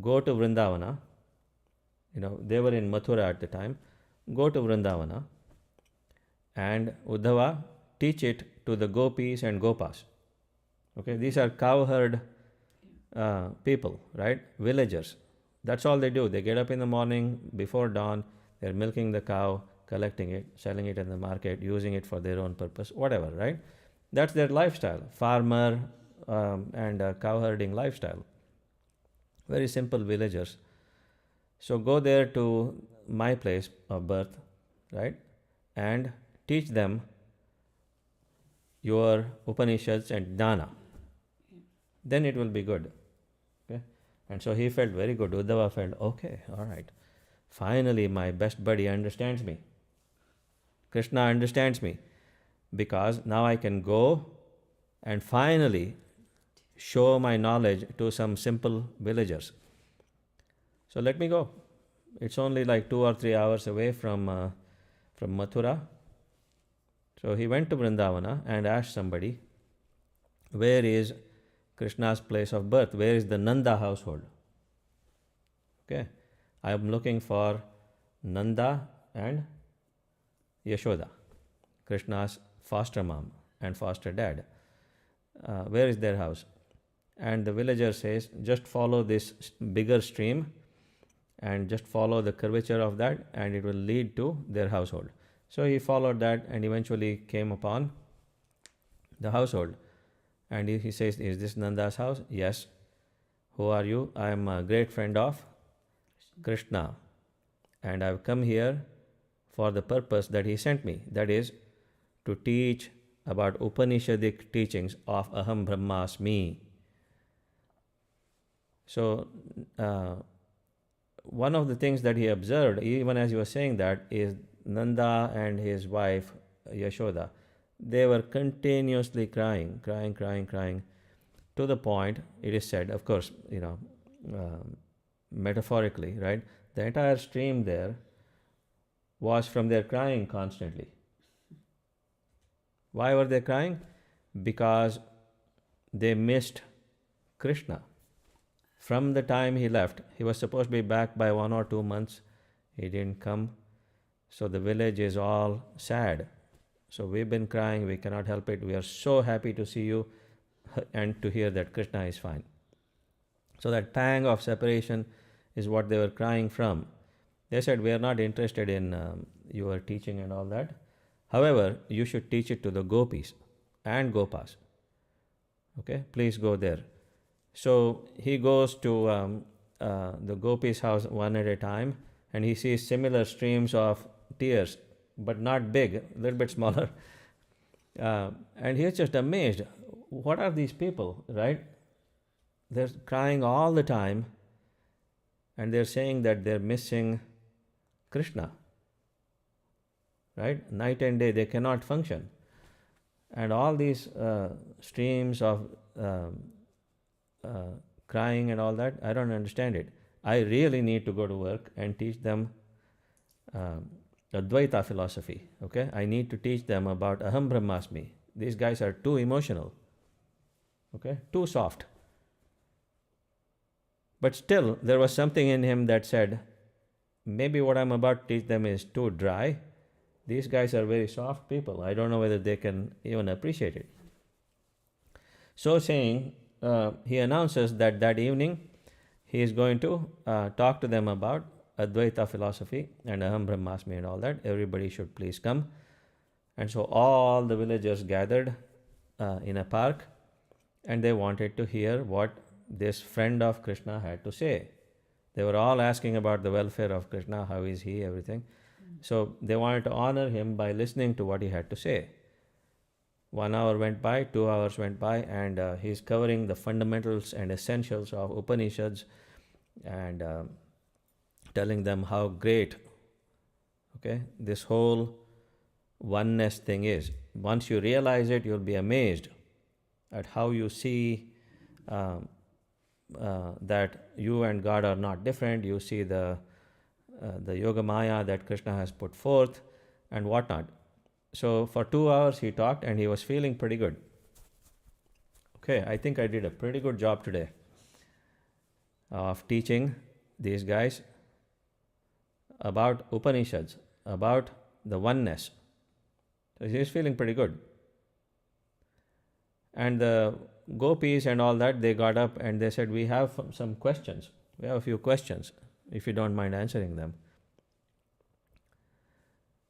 Go to Vrindavana. You know, they were in Mathura at the time. Go to Vrindavana and Uddhava teach it to the gopis and gopas. Okay, these are cowherd people, right? Villagers. That's all they do. They get up in the morning before dawn, they're milking the cow, collecting it, selling it in the market, using it for their own purpose, whatever, right? That's their lifestyle, farmer and cowherding lifestyle. Very simple villagers. So go there to my place of birth, right? And teach them your Upanishads and Jnana. Then it will be good. Okay? And so he felt very good. Uddhava felt, okay, all right. Finally, my best buddy understands me. Krishna understands me. Because now I can go and finally show my knowledge to some simple villagers. So let me go. It's only like 2 or 3 hours away from Mathura. So he went to Vrindavana and asked somebody, where is Krishna's place of birth? Where is the Nanda household? Okay, I am looking for Nanda and Yashoda, Krishna's foster mom and foster dad. Where is their house? And the villager says, just follow this bigger stream and just follow the curvature of that and it will lead to their household. So he followed that and eventually came upon the household. And he says, is this Nanda's house? Yes. Who are you? I am a great friend of Krishna. and I've come here for the purpose that he sent me, that is, to teach about Upanishadic teachings of Aham Brahmasmi. So, one of the things that he observed, even as he was saying that, is Nanda and his wife Yashoda, they were continuously crying, to the point, it is said, of course, metaphorically, right? The entire stream there was from their crying constantly. Why were they crying? Because they missed Krishna. From the time he left, he was supposed to be back by 1 or 2 months. He didn't come. So the village is all sad. So we've been crying, we cannot help it. We are so happy to see you and to hear that Krishna is fine. So that pang of separation is what they were crying from. They said, we are not interested in your teaching and all that. However, you should teach it to the gopis and gopas. Okay, please go there. So he goes to the gopis' house one at a time, and he sees similar streams of tears, but not big, a little bit smaller. And he's just amazed. What are these people, right? They're crying all the time, and they're saying that they're missing Krishna. Right? Night and day, they cannot function. And all these streams of crying and all that, I don't understand it. I really need to go to work and teach them Advaita philosophy. Okay? I need to teach them about Aham Brahmasmi. These guys are too emotional. Okay? Too soft. But still, there was something in him that said, maybe what I'm about to teach them is too dry. These guys are very soft people. I don't know whether they can even appreciate it. So saying, he announces that that evening he is going to talk to them about Advaita philosophy and Aham Brahmasmi and all that. Everybody should please come. And so all the villagers gathered in a park, and they wanted to hear what this friend of Krishna had to say. They were all asking about the welfare of Krishna, how is he, everything. So they wanted to honor him by listening to what he had to say. 1 hour went by, 2 hours went by, and he's covering the fundamentals and essentials of Upanishads and telling them how great, okay, this whole oneness thing is. Once you realize it, you'll be amazed at how you see that you and God are not different. You see the Yoga Maya that Krishna has put forth and whatnot. So for 2 hours he talked, and he was feeling pretty good. Okay, I think I did a pretty good job today of teaching these guys about Upanishads, about the oneness. So he's feeling pretty good. And the gopis and all that, they got up and they said, we have some questions. We have a few questions, if you don't mind answering them.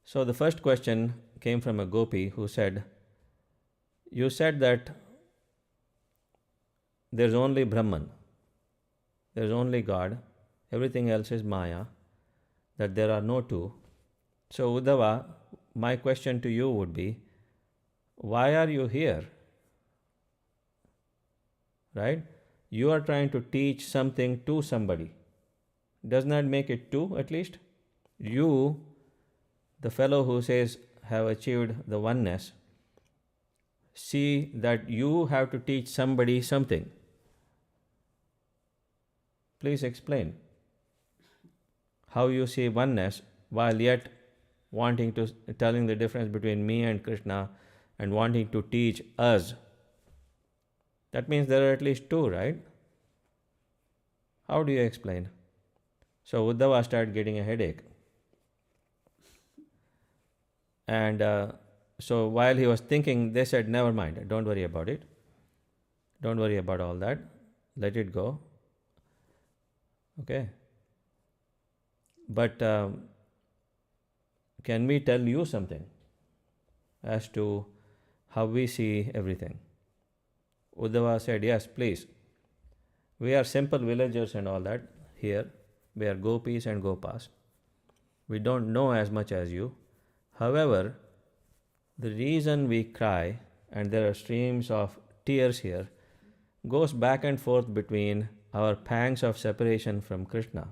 So the first question came from a gopi who said, you said that there's only Brahman, there's only God, everything else is Maya, that there are no two. So Uddhava, my question to you would be, why are you here? Right? You are trying to teach something to somebody. Doesn't that make it two at least? You, the fellow who says have achieved the oneness, see that you have to teach somebody something. Please explain how you see oneness while yet telling the difference between me and Krishna and wanting to teach us. That means there are at least two, right? How do you explain? So Uddhava started getting a headache. And so while he was thinking, they said, never mind, don't worry about it. Don't worry about all that. Let it go. Okay. But can we tell you something as to how we see everything? Uddhava said, yes, please. We are simple villagers and all that here. We are gopis and gopas. We don't know as much as you. However, the reason we cry, and there are streams of tears here, goes back and forth between our pangs of separation from Krishna.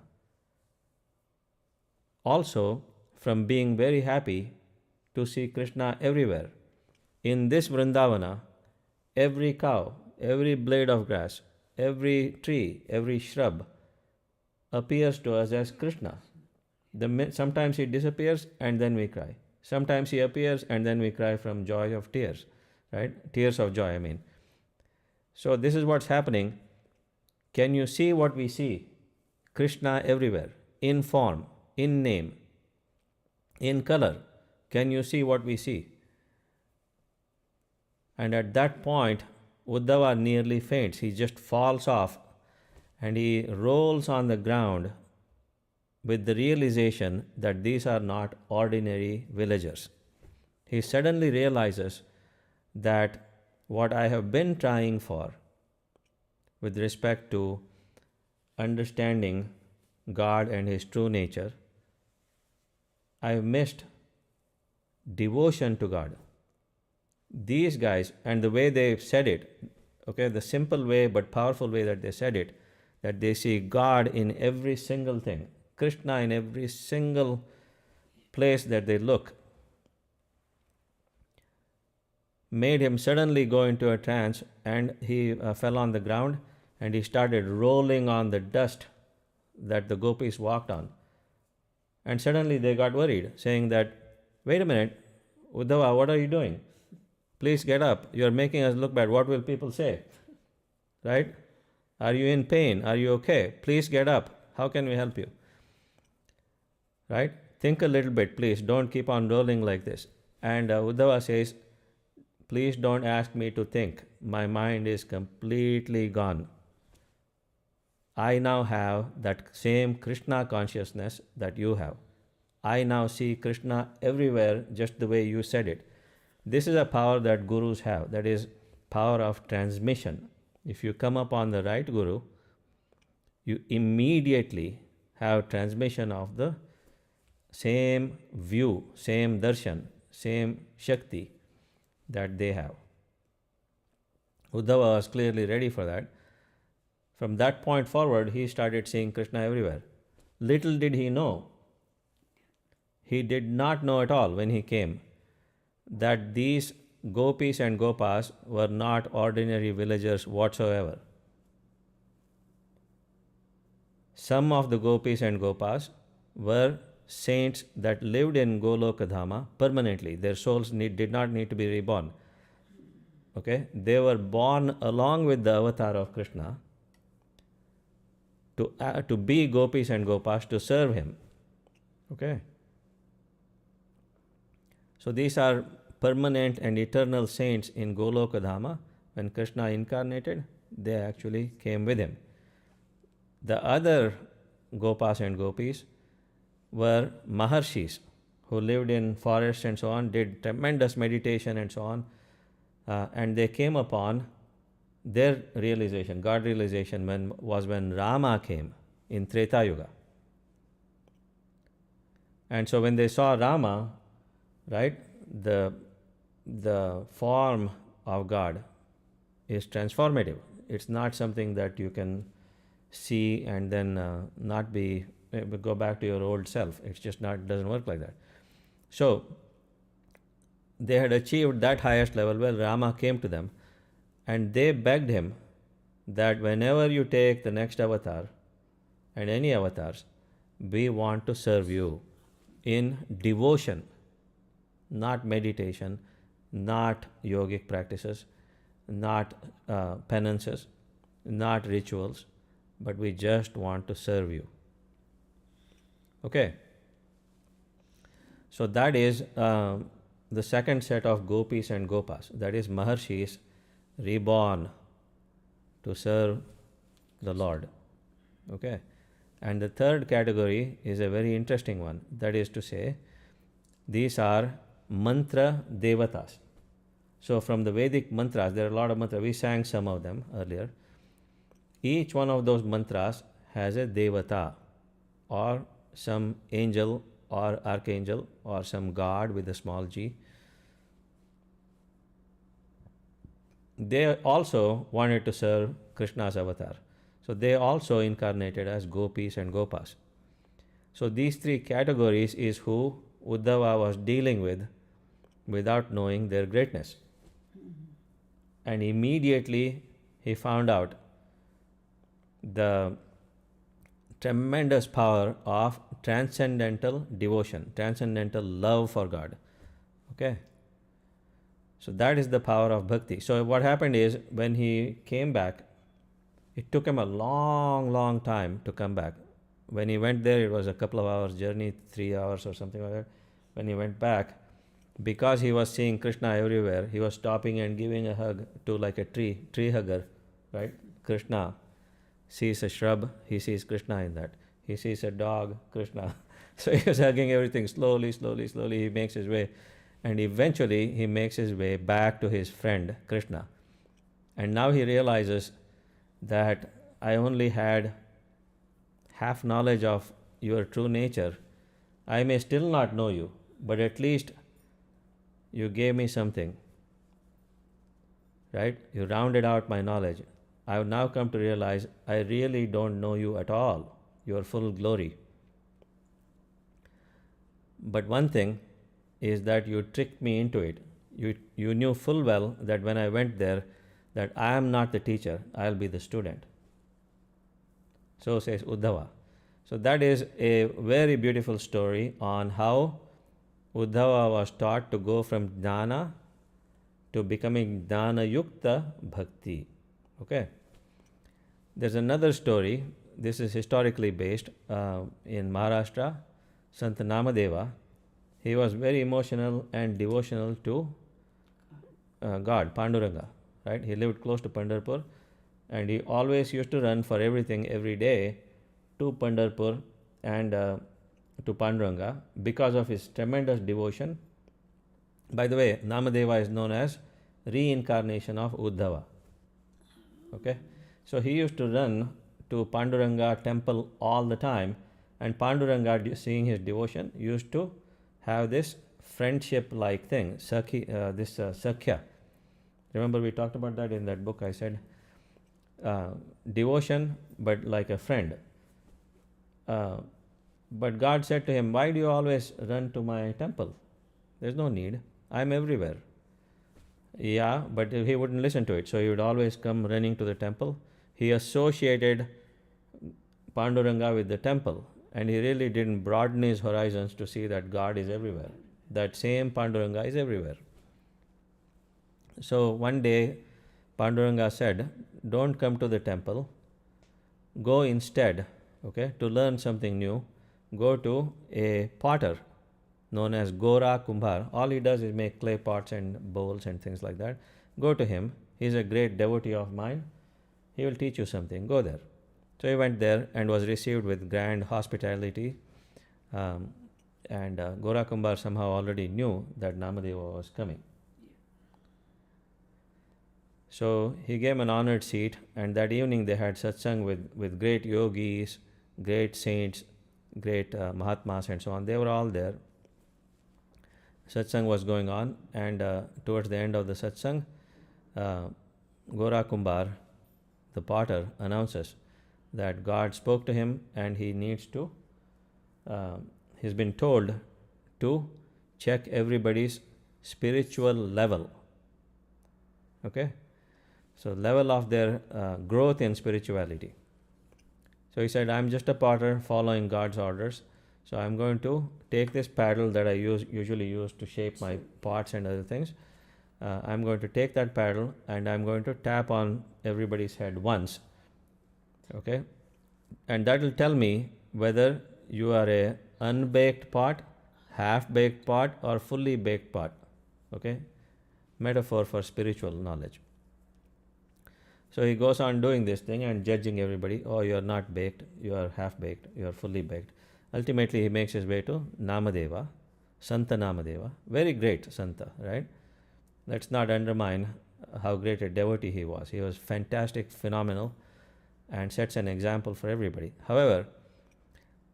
Also, from being very happy to see Krishna everywhere. In this Vrindavana, every cow, every blade of grass, every tree, every shrub appears to us as Krishna. Sometimes he disappears and then we cry. Sometimes he appears and then we cry from joy of tears, right? Tears of joy, I mean. So this is what's happening. Can you see what we see? Krishna everywhere, in form, in name, in color. Can you see what we see? And at that point, Uddhava nearly faints. He just falls off and he rolls on the ground with the realization that these are not ordinary villagers. He suddenly realizes that what I have been trying for with respect to understanding God and His true nature, I have missed devotion to God. These guys, and the way they said it, okay, the simple way but powerful way that they said it, that they see God in every single thing, Krishna in every single place that they look, made him suddenly go into a trance, and he fell on the ground and he started rolling on the dust that the gopis walked on. And suddenly they got worried, saying that, wait a minute, Uddhava, what are you doing? Please get up. You are making us look bad. What will people say? Right? Are you in pain? Are you okay? Please get up. How can we help you? Right? Think a little bit, please. Don't keep on rolling like this. And Uddhava says, please don't ask me to think. My mind is completely gone. I now have that same Krishna consciousness that you have. I now see Krishna everywhere just the way you said it. This is a power that gurus have, that is power of transmission. If you come upon the right guru, you immediately have transmission of the same view, same darshan, same shakti that they have. Uddhava was clearly ready for that. From that point forward, he started seeing Krishna everywhere. Little did he know, he did not know at all when he came, that these gopis and gopas were not ordinary villagers whatsoever. Some of the gopis and gopas were saints that lived in Golokadhama permanently. Their souls did not need to be reborn. Okay? They were born along with the avatar of Krishna to be gopis and gopas, to serve him. Okay? So these are permanent and eternal saints in Golokadhama. When Krishna incarnated, they actually came with him. The other gopas and gopis were maharshis who lived in forests and so on, did tremendous meditation and so on, and they came upon their realization, God realization, when Rama came in Treta Yuga. And so when they saw Rama, right, the form of God is transformative. It's not something that you can see and then not go back to your old self. It's just not, doesn't work like that. So they had achieved that highest level where Rama came to them, and they begged him that whenever you take the next avatar and any avatars, we want to serve you in devotion, not meditation, not yogic practices, not penances, not rituals, but we just want to serve you. Okay? So that is the second set of gopis and gopas, that is maharshis reborn to serve the Lord. Okay? And the third category is a very interesting one. That is to say, these are mantra devatas. So from the Vedic mantras, there are a lot of mantras. We sang some of them earlier. Each one of those mantras has a devata or some angel or archangel or some god with a small g. They also wanted to serve Krishna's avatar. So they also incarnated as gopis and gopas. So these three categories is who Uddhava was dealing with without knowing their greatness. And immediately he found out the tremendous power of transcendental devotion, transcendental love for God. Okay? So that is the power of bhakti. So what happened is, when he came back, it took him a long time to come back. When he went there, it was a couple of hours journey, 3 hours or something like that. When he went back, because he was seeing Krishna everywhere, he was stopping and giving a hug to like a tree hugger, right? Krishna sees a shrub, he sees Krishna in that. He sees a dog, Krishna. So he was hugging everything slowly. He makes his way. And eventually he makes his way back to his friend, Krishna. And now he realizes that I only had half knowledge of your true nature. I may still not know you, but at least you gave me something, right? You rounded out my knowledge. I have now come to realize I really don't know you at all, your full glory. But one thing is that you tricked me into it. You knew full well that when I went there, that I am not the teacher, I will be the student. So says Uddhava. So that is a very beautiful story on how Uddhava was taught to go from jnana to becoming jnana yukta bhakti. Okay. There's another story. This is historically based in Maharashtra. Sant Namadeva, he was very emotional and devotional to God, Panduranga. Right? He lived close to Pandharpur, and he always used to run for everything every day to Pandharpur and to Panduranga because of his tremendous devotion. By the way, Namadeva is known as reincarnation of Uddhava. Okay? So he used to run to Panduranga temple all the time, and Panduranga, seeing his devotion, used to have this friendship-like thing, Sakhya. Remember we talked about that in that book. I said devotion, but like a friend. But God said to him, why do you always run to my temple? There's no need. I'm everywhere. Yeah, but he wouldn't listen to it. So he would always come running to the temple. He associated Panduranga with the temple, and he really didn't broaden his horizons to see that God is everywhere. That same Panduranga is everywhere. So one day, Panduranga said, don't come to the temple. Go instead, okay, to learn something new. Go to a potter known as Gora Kumbhar. All he does is make clay pots and bowls and things like that. Go to him. He's a great devotee of mine. He will teach you something. Go there. So he went there and was received with grand hospitality. And Gora Kumbhar somehow already knew that Namadeva was coming. So he gave him an honored seat, and that evening they had satsang with great yogis, great saints, great Mahatmas and so on. They were all there. Satsang was going on, and towards the end of the satsang, Gora Kumbhar, the potter, announces that God spoke to him and he needs to, he's been told to check everybody's spiritual level. Okay? So level of their growth in spirituality. So he said, I'm just a potter following God's orders. So I'm going to take this paddle that I usually use to shape my pots and other things. I'm going to take that paddle and I'm going to tap on everybody's head once. Okay? And that will tell me whether you are a unbaked pot, half-baked pot, or fully baked pot. Okay? Metaphor for spiritual knowledge. So he goes on doing this thing and judging everybody. Oh, you are not baked, you are half-baked, you are fully baked. Ultimately, he makes his way to Namadeva, Santa Namadeva. Very great Santa, right? Let's not undermine how great a devotee he was. He was fantastic, phenomenal, and sets an example for everybody. However,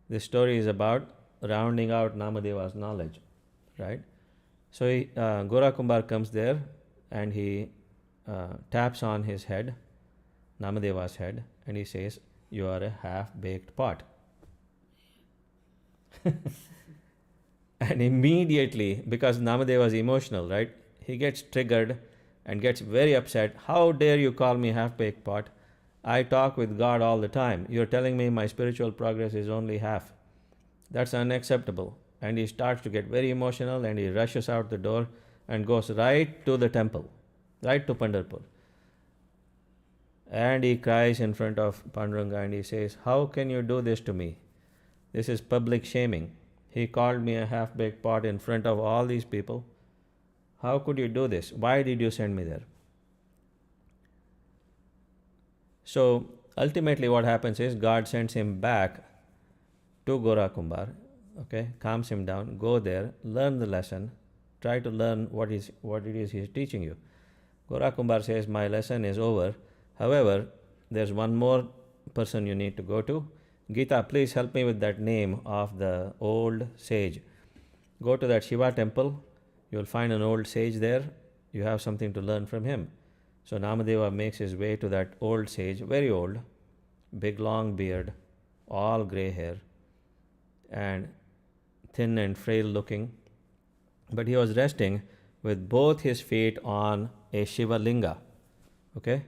this story is about rounding out Namadeva's knowledge, right? So Gorakumbar comes there and he taps on his head, Namadeva's head, and he says, "You are a half-baked pot." And immediately, because Namadeva is emotional, right? He gets triggered and gets very upset. "How dare you call me half-baked pot? I talk with God all the time. You're telling me my spiritual progress is only half. That's unacceptable." And he starts to get very emotional and he rushes out the door and goes right to the temple, right to Pandharpur. And he cries in front of Panduranga and he says, "How can you do this to me? This is public shaming. He called me a half-baked pot in front of all these people. How could you do this? Why did you send me there?" So ultimately what happens is God sends him back to Gorakumbar, okay, calms him down, go there, learn the lesson, try to learn what it is he is teaching you. Gorakumbar says, "My lesson is over. However, there's one more person you need to go to. Gita, please help me with that name of the old sage. Go to that Shiva temple. You'll find an old sage there. You have something to learn from him." So Namadeva makes his way to that old sage, very old, big long beard, all grey hair, and thin and frail looking. But he was resting with both his feet on a Shiva linga. Okay?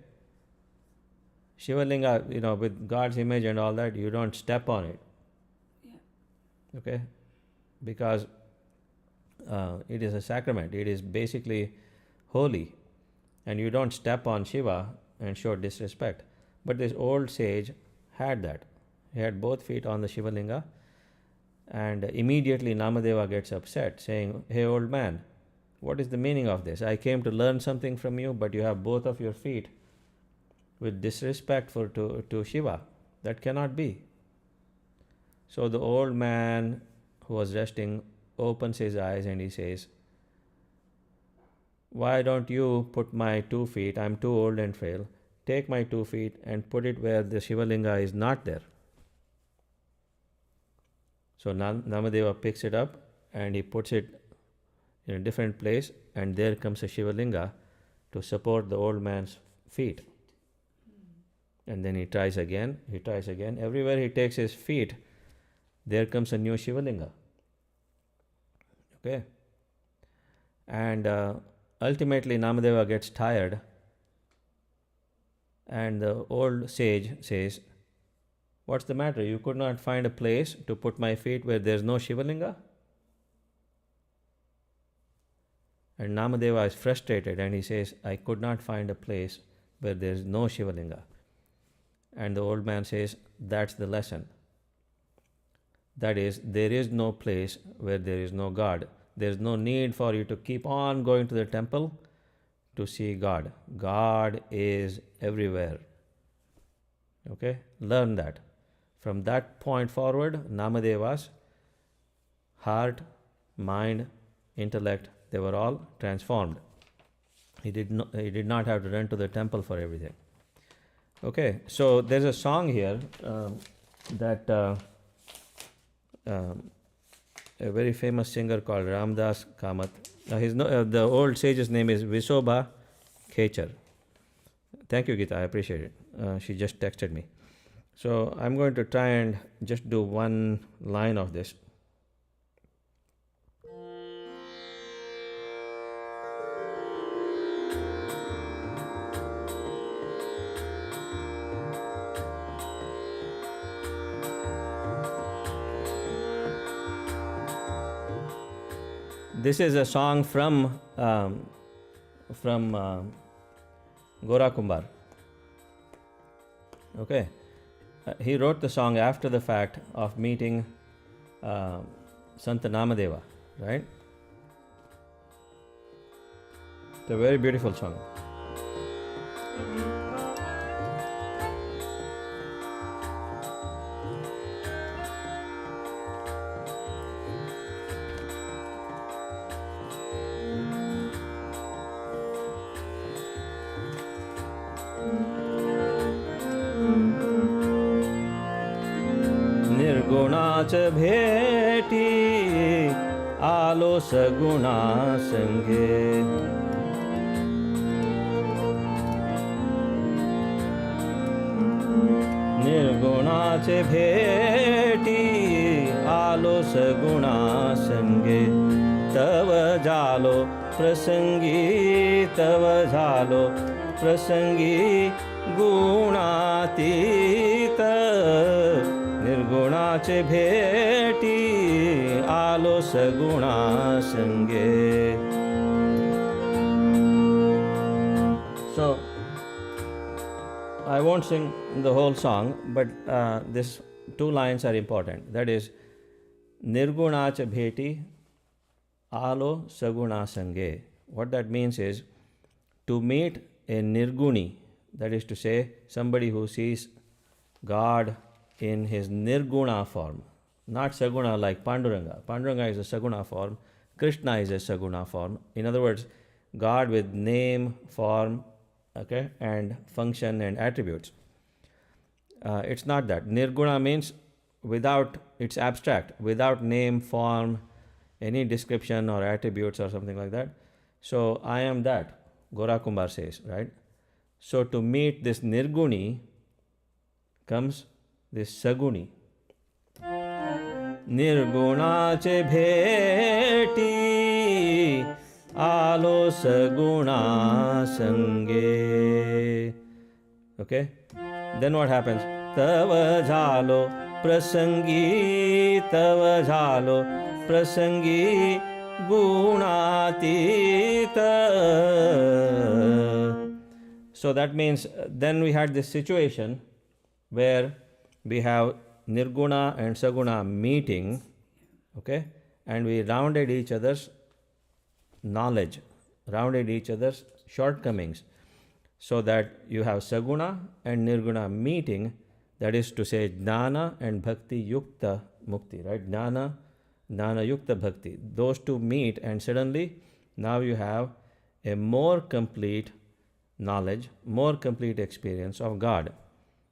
Shiva linga, with God's image and all that, you don't step on it. Yeah. Okay? Because it is a sacrament. It is basically holy. And you don't step on Shiva and show disrespect. But this old sage had that. He had both feet on the Shiva linga. And immediately Namadeva gets upset, saying, "Hey, old man, what is the meaning of this? I came to learn something from you, but you have both of your feet with disrespect to Shiva. That cannot be." So the old man who was resting opens his eyes and he says, "Why don't you put my 2 feet, I'm too old and frail, take my 2 feet and put it where the Shiva linga is not there." So Namadeva picks it up and he puts it in a different place, and there comes a Shiva linga to support the old man's feet. And then he tries again. Everywhere he takes his feet, there comes a new Shiva linga. Okay? And ultimately Namadeva gets tired, and the old sage says, "What's the matter? You could not find a place to put my feet where there's no Shiva linga?" And Namadeva is frustrated and he says, "I could not find a place where there's no Shiva linga." And the old man says, "That's the lesson. That is, there is no place where there is no God. There's no need for you to keep on going to the temple to see God. God is everywhere." Okay? Learn that. From that point forward, Namadeva's heart, mind, intellect, they were all transformed. He did not have to run to the temple for everything. Okay, so there's a song here that a very famous singer called Ramdas Kamath. The old sage's name is Visobha Khechar. Thank you, Gita. I appreciate it. She just texted me. So I'm going to try and just do one line of this. This is a song from Gorakumbar. Okay. He wrote the song after the fact of meeting Sant Namadeva, right? It's a very beautiful song. निर्गुणाच भेटी आलो सगुणा संगे. निर्गुणाचे भेटी आलो सगुणा संगे. तव झालो प्रसंगी, तव झालो प्रसंगी गुणातीत. निर्गुणाचे भेटी आलो सगुणा संगे. So I won't sing the whole song, but this 2 lines are important. That is, Nirgunacha bheti alo saguna sange. What that means is to meet a nirguni, that is to say, somebody who sees God in his nirguna form, not saguna like Panduranga. Panduranga is a saguna form, Krishna is a saguna form. In other words, God with name, form, okay, and function and attributes. It's not that. Nirguna means without, it's abstract, without name, form, any description or attributes or something like that. So I am that, Gora Kumbar says, right? So to meet this nirguni comes this saguni. Nirguna che bheti alo saguna sange. Okay? Then what happens? Tava jhalo prasangi, tava jhalo prasangi gunatita. So that means then we had this situation where we have nirguna and saguna meeting, okay, and we rounded each other's knowledge, rounded each other's shortcomings, so that you have saguna and nirguna meeting, that is to say jnana and bhakti yukta mukti, right? Jnana yukta bhakti. Those two meet and suddenly now you have a more complete knowledge, more complete experience of God.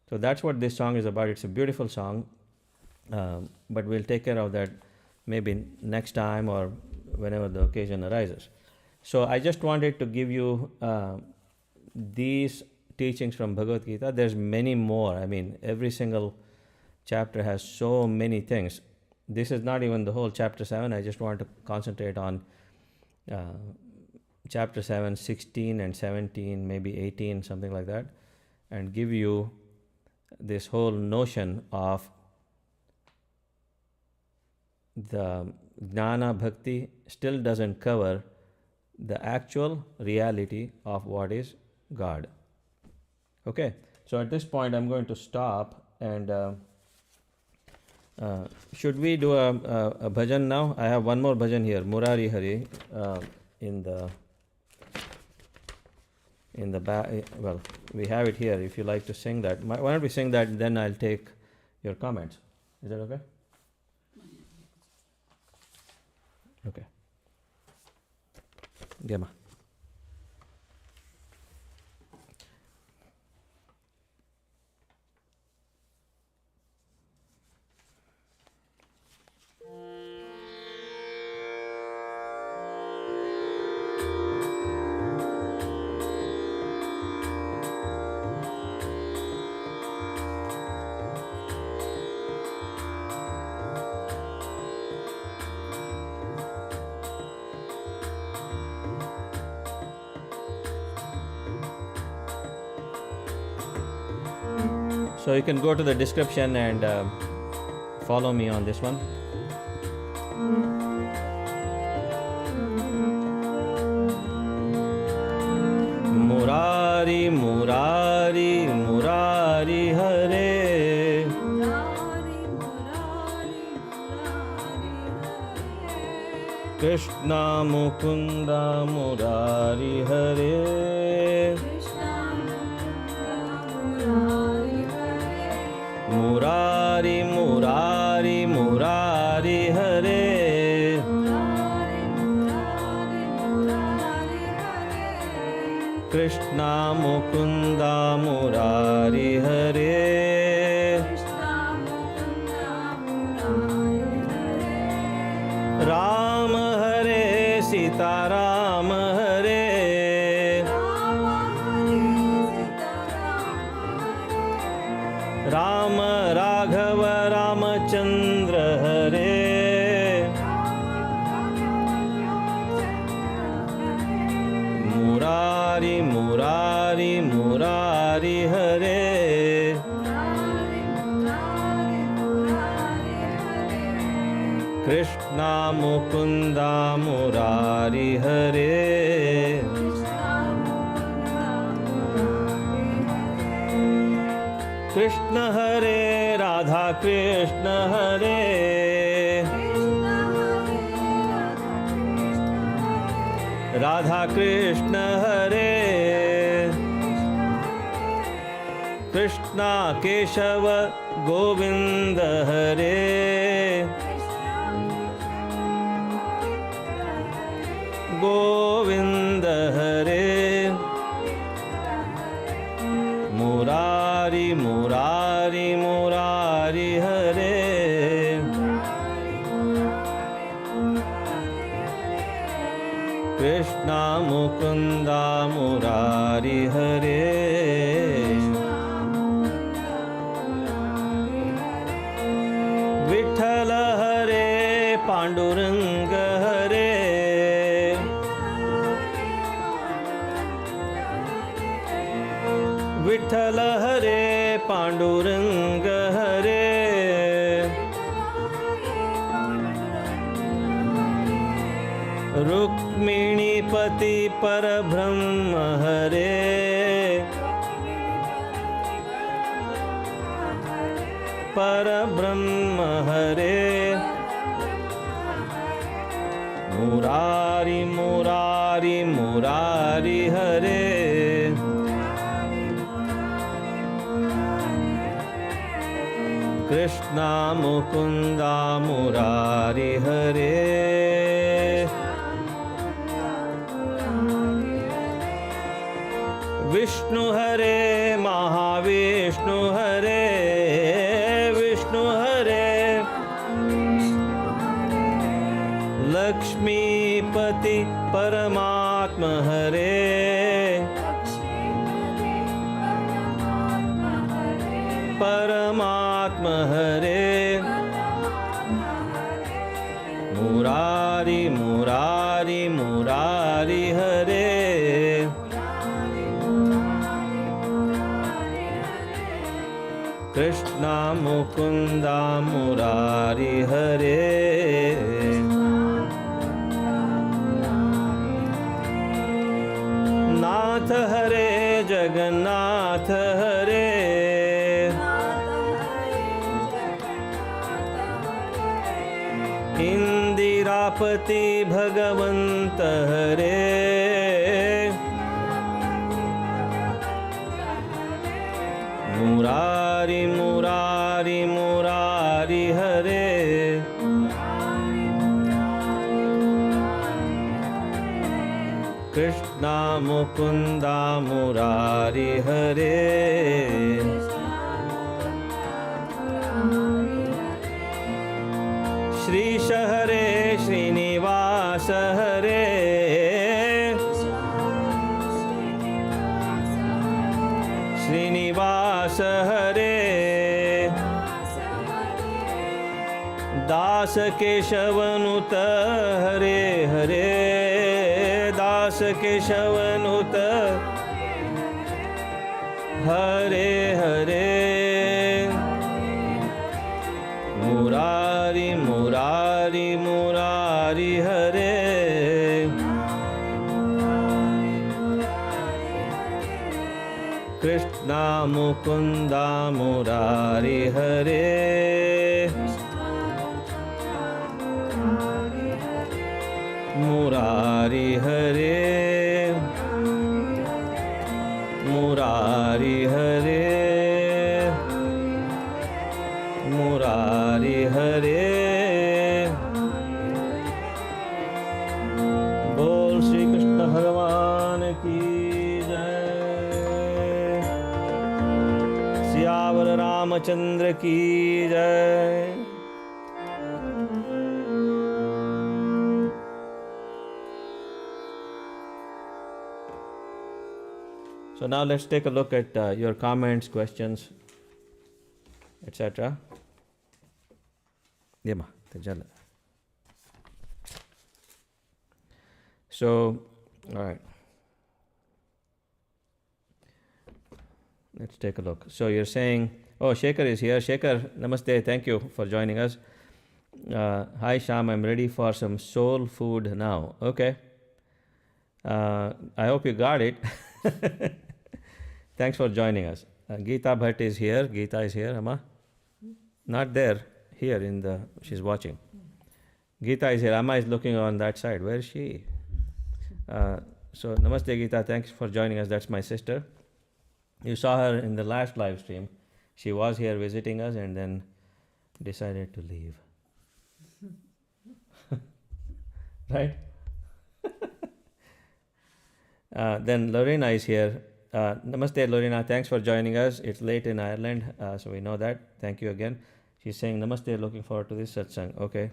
So that's what this song is about. It's a beautiful song, but we'll take care of that maybe next time or whenever the occasion arises. So I just wanted to give you these teachings from Bhagavad Gita. There's many more. I mean, every single chapter has so many things. This is not even the whole chapter 7. I just want to concentrate on chapter 7, 16 and 17, maybe 18, something like that, and give you this whole notion of the jnana bhakti still doesn't cover the actual reality of what is God. Okay, so at this point I'm going to stop, and should we do a bhajan now? I have one more bhajan here, Murari Hari, in the back. Well, we have it here if you like to sing that. Why don't we sing that, then I'll take your comments. Is that okay? Okay. Gema. So you can go to the description and follow me on this one. Murari, Murari, Murari Hare. Krishna Mukunda Murari Hare. Murari, Murari, Murari Hare. Krishna Mukunda Murari Hare. Murari Murari Murari Hare. Krishna Mukunda Murari Hare. Krishna Hare Radha Krishna Hare. Radha Krishna Hare. Krishna Keshava Govinda Hare. Govinda Hare. Murari Murari Murari Hare. Krishna Mukunda Murari Hare. Vithala Hare Panduranga Hare. Vithala Hare Panduranga Hare. Rukmini Pati Parabrahma Hare. Parabrahma Hare. Murari Murari Murari Hare. Krishna Mukunda Murari Hare. Vishnu Hare Mahavishnu Hare. Vishnu Hare. Lakshmi Pati Paramatma Hare. Paramatma Hare. Murari Murari Murari Hare. Krishna Mukunda Murari Hare. Nath Hare Jagannath Hare. Indirapati Bhagavanta Hare. Murari Murari Murari Hare. Krishna Mukunda Murari Hare. Shri Hare Srinivas Hare. Srinivas Hare. Das Keshavanuta Hare Hare. Das Keshavanuta Hare Hare. Murari Murari Murari Hare. Krishna Mukunda Murari Hare. Murari Hare. Murari Hare. Murari Hare. Bol Shri Krishna Bhagavan ki jai. Syavar Ramachandra ki jai. So now let's take a look at your comments, questions, etc. Yema, Tajala. So, all right. Let's take a look. So you're saying, oh, Shekhar is here. Shekhar, namaste. Thank you for joining us. Hi, Shyam. I'm ready for some soul food now. Okay. I hope you got it. Thanks for joining us. Geeta Bhatt is here. Geeta is here, Amma. Not there. Here in the, she's watching. Geeta is here. Amma is looking on that side. Where is she? So, Namaste, Geeta. Thanks for joining us. That's my sister. You saw her in the last live stream. She was here visiting us and then decided to leave. Right? Then Lorena is here. Namaste, Lorena. Thanks for joining us. It's late in Ireland, so we know that. Thank you again. She's saying, Namaste, looking forward to this satsang. Okay.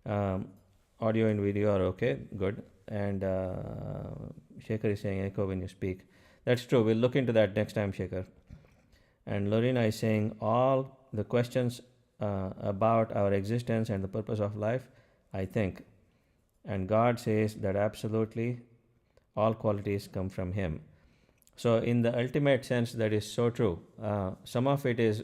Audio and video are okay. Good. And Shekhar is saying, echo when you speak. That's true. We'll look into that next time, Shekhar. And Lorena is saying, all the questions about our existence and the purpose of life, I think. And God says that absolutely all qualities come from Him. So in the ultimate sense, that is so true. Some of it is,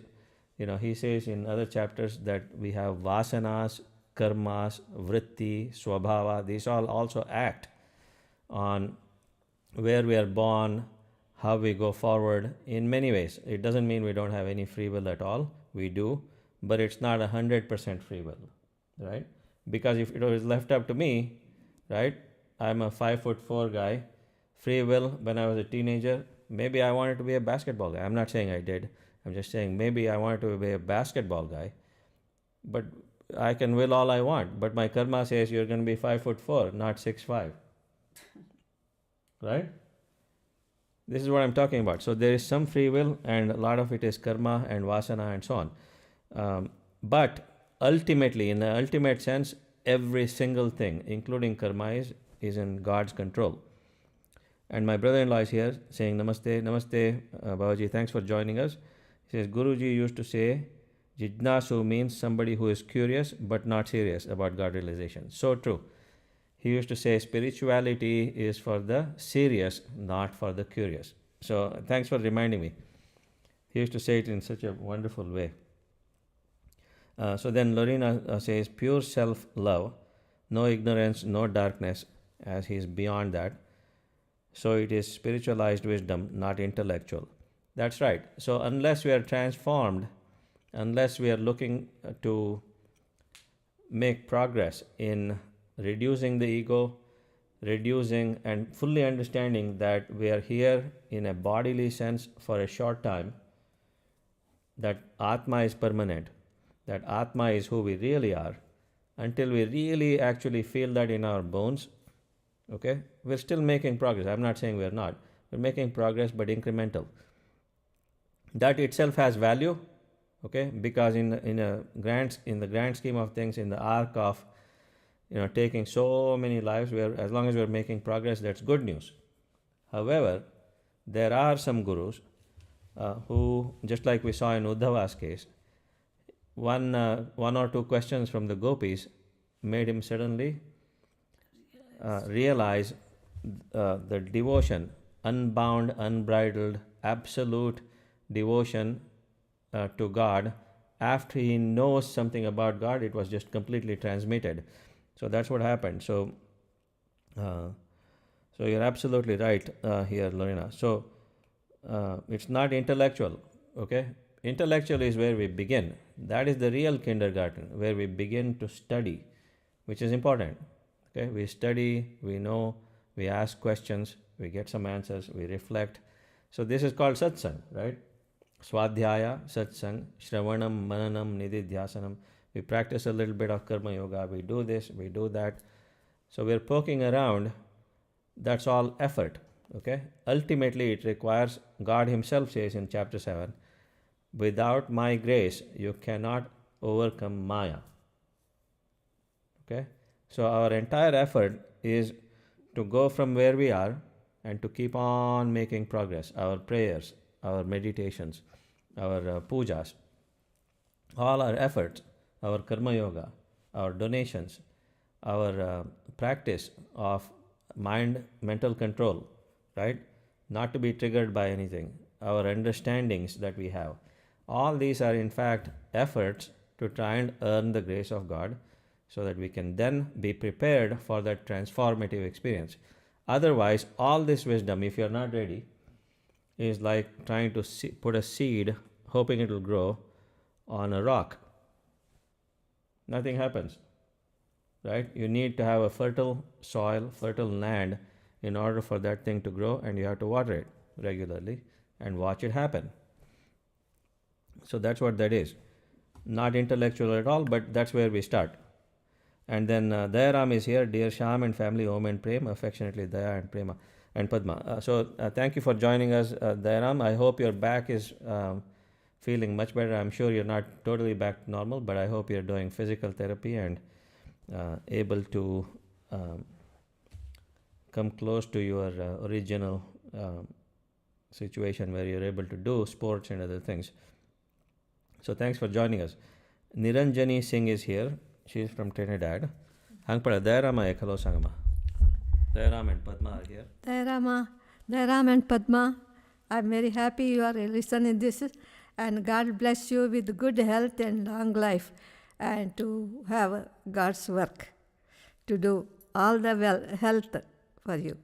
He says in other chapters that we have vasanas, karmas, vritti, swabhava. These all also act on where we are born, how we go forward in many ways. It doesn't mean we don't have any free will at all. We do, but it's not 100% free will, right? Because if it was left up to me, right, I'm a 5'4" guy, free will when I was a teenager, maybe I wanted to be a basketball guy. I'm not saying I did. I'm just saying maybe I wanted to be a basketball guy, but I can will all I want. But my karma says you're going to be 5'4", not 6'5". Right? This is what I'm talking about. So there is some free will and a lot of it is karma and vasana and so on. But ultimately, in the ultimate sense, every single thing, including karma, is in God's control. And my brother-in-law is here saying, Namaste, Namaste, Babaji, thanks for joining us. He says, Guruji used to say, Jijnasu means somebody who is curious but not serious about God realization. So true. He used to say spirituality is for the serious, not for the curious. So thanks for reminding me. He used to say it in such a wonderful way. So then Lorena says, pure self-love, no ignorance, no darkness, as he is beyond that. So it is spiritualized wisdom, not intellectual. That's right. So unless we are transformed, unless we are looking to make progress in reducing the ego, reducing and fully understanding that we are here in a bodily sense for a short time, that Atma is permanent, that Atma is who we really are, until we really actually feel that in our bones, okay, we're still making progress. I'm not saying we're not. We're making progress, but incremental. That itself has value, okay, because in the grand scheme of things, in the arc of taking so many lives, as long as we're making progress, that's good news. However, there are some gurus who, just like we saw in Uddhava's case, one or two questions from the gopis made him suddenly realize the devotion, unbound, unbridled, absolute devotion to God. After he knows something about God, it was just completely transmitted. So that's what happened. So you're absolutely right here, Lorena. So it's not intellectual, okay? Intellectual is where we begin. That is the real kindergarten, where we begin to study, which is important. Okay, we study, we know, we ask questions, we get some answers, we reflect. So this is called satsang, right? Swadhyaya, satsang, shravanam, mananam, nididhyasanam. We practice a little bit of karma yoga, we do this, we do that. So we're poking around, that's all effort, okay? Ultimately, it requires, God Himself says in chapter 7, without my grace, you cannot overcome Maya, okay? So our entire effort is to go from where we are and to keep on making progress. Our prayers, our meditations, our pujas, all our efforts, our karma yoga, our donations, our practice of mental control, right? Not to be triggered by anything. our understandings that we have. All these are in fact efforts to try and earn the grace of God so that we can then be prepared for that transformative experience. Otherwise, all this wisdom, if you're not ready, is like trying to put a seed, hoping it will grow on a rock. Nothing happens, right? You need to have a fertile soil, fertile land in order for that thing to grow, and you have to water it regularly and watch it happen. So that's what that is. Not intellectual at all, but that's where we start. And then Dayaram is here. Dear Shyam and family, Om and Prem, affectionately Daya and Prema and Padma. Thank you for joining us, Dayaram. I hope your back is feeling much better. I'm sure you're not totally back to normal, but I hope you're doing physical therapy and able to come close to your original situation where you're able to do sports and other things. So thanks for joining us. Niranjani Singh is here. She is from Trinidad. Hangpada Dayarama Ekalo Sangama. Dayaram and Padma are here. Dayaram and Padma, I'm very happy you are listening this, and God bless you with good health and long life, and to have God's work, to do all the health for you.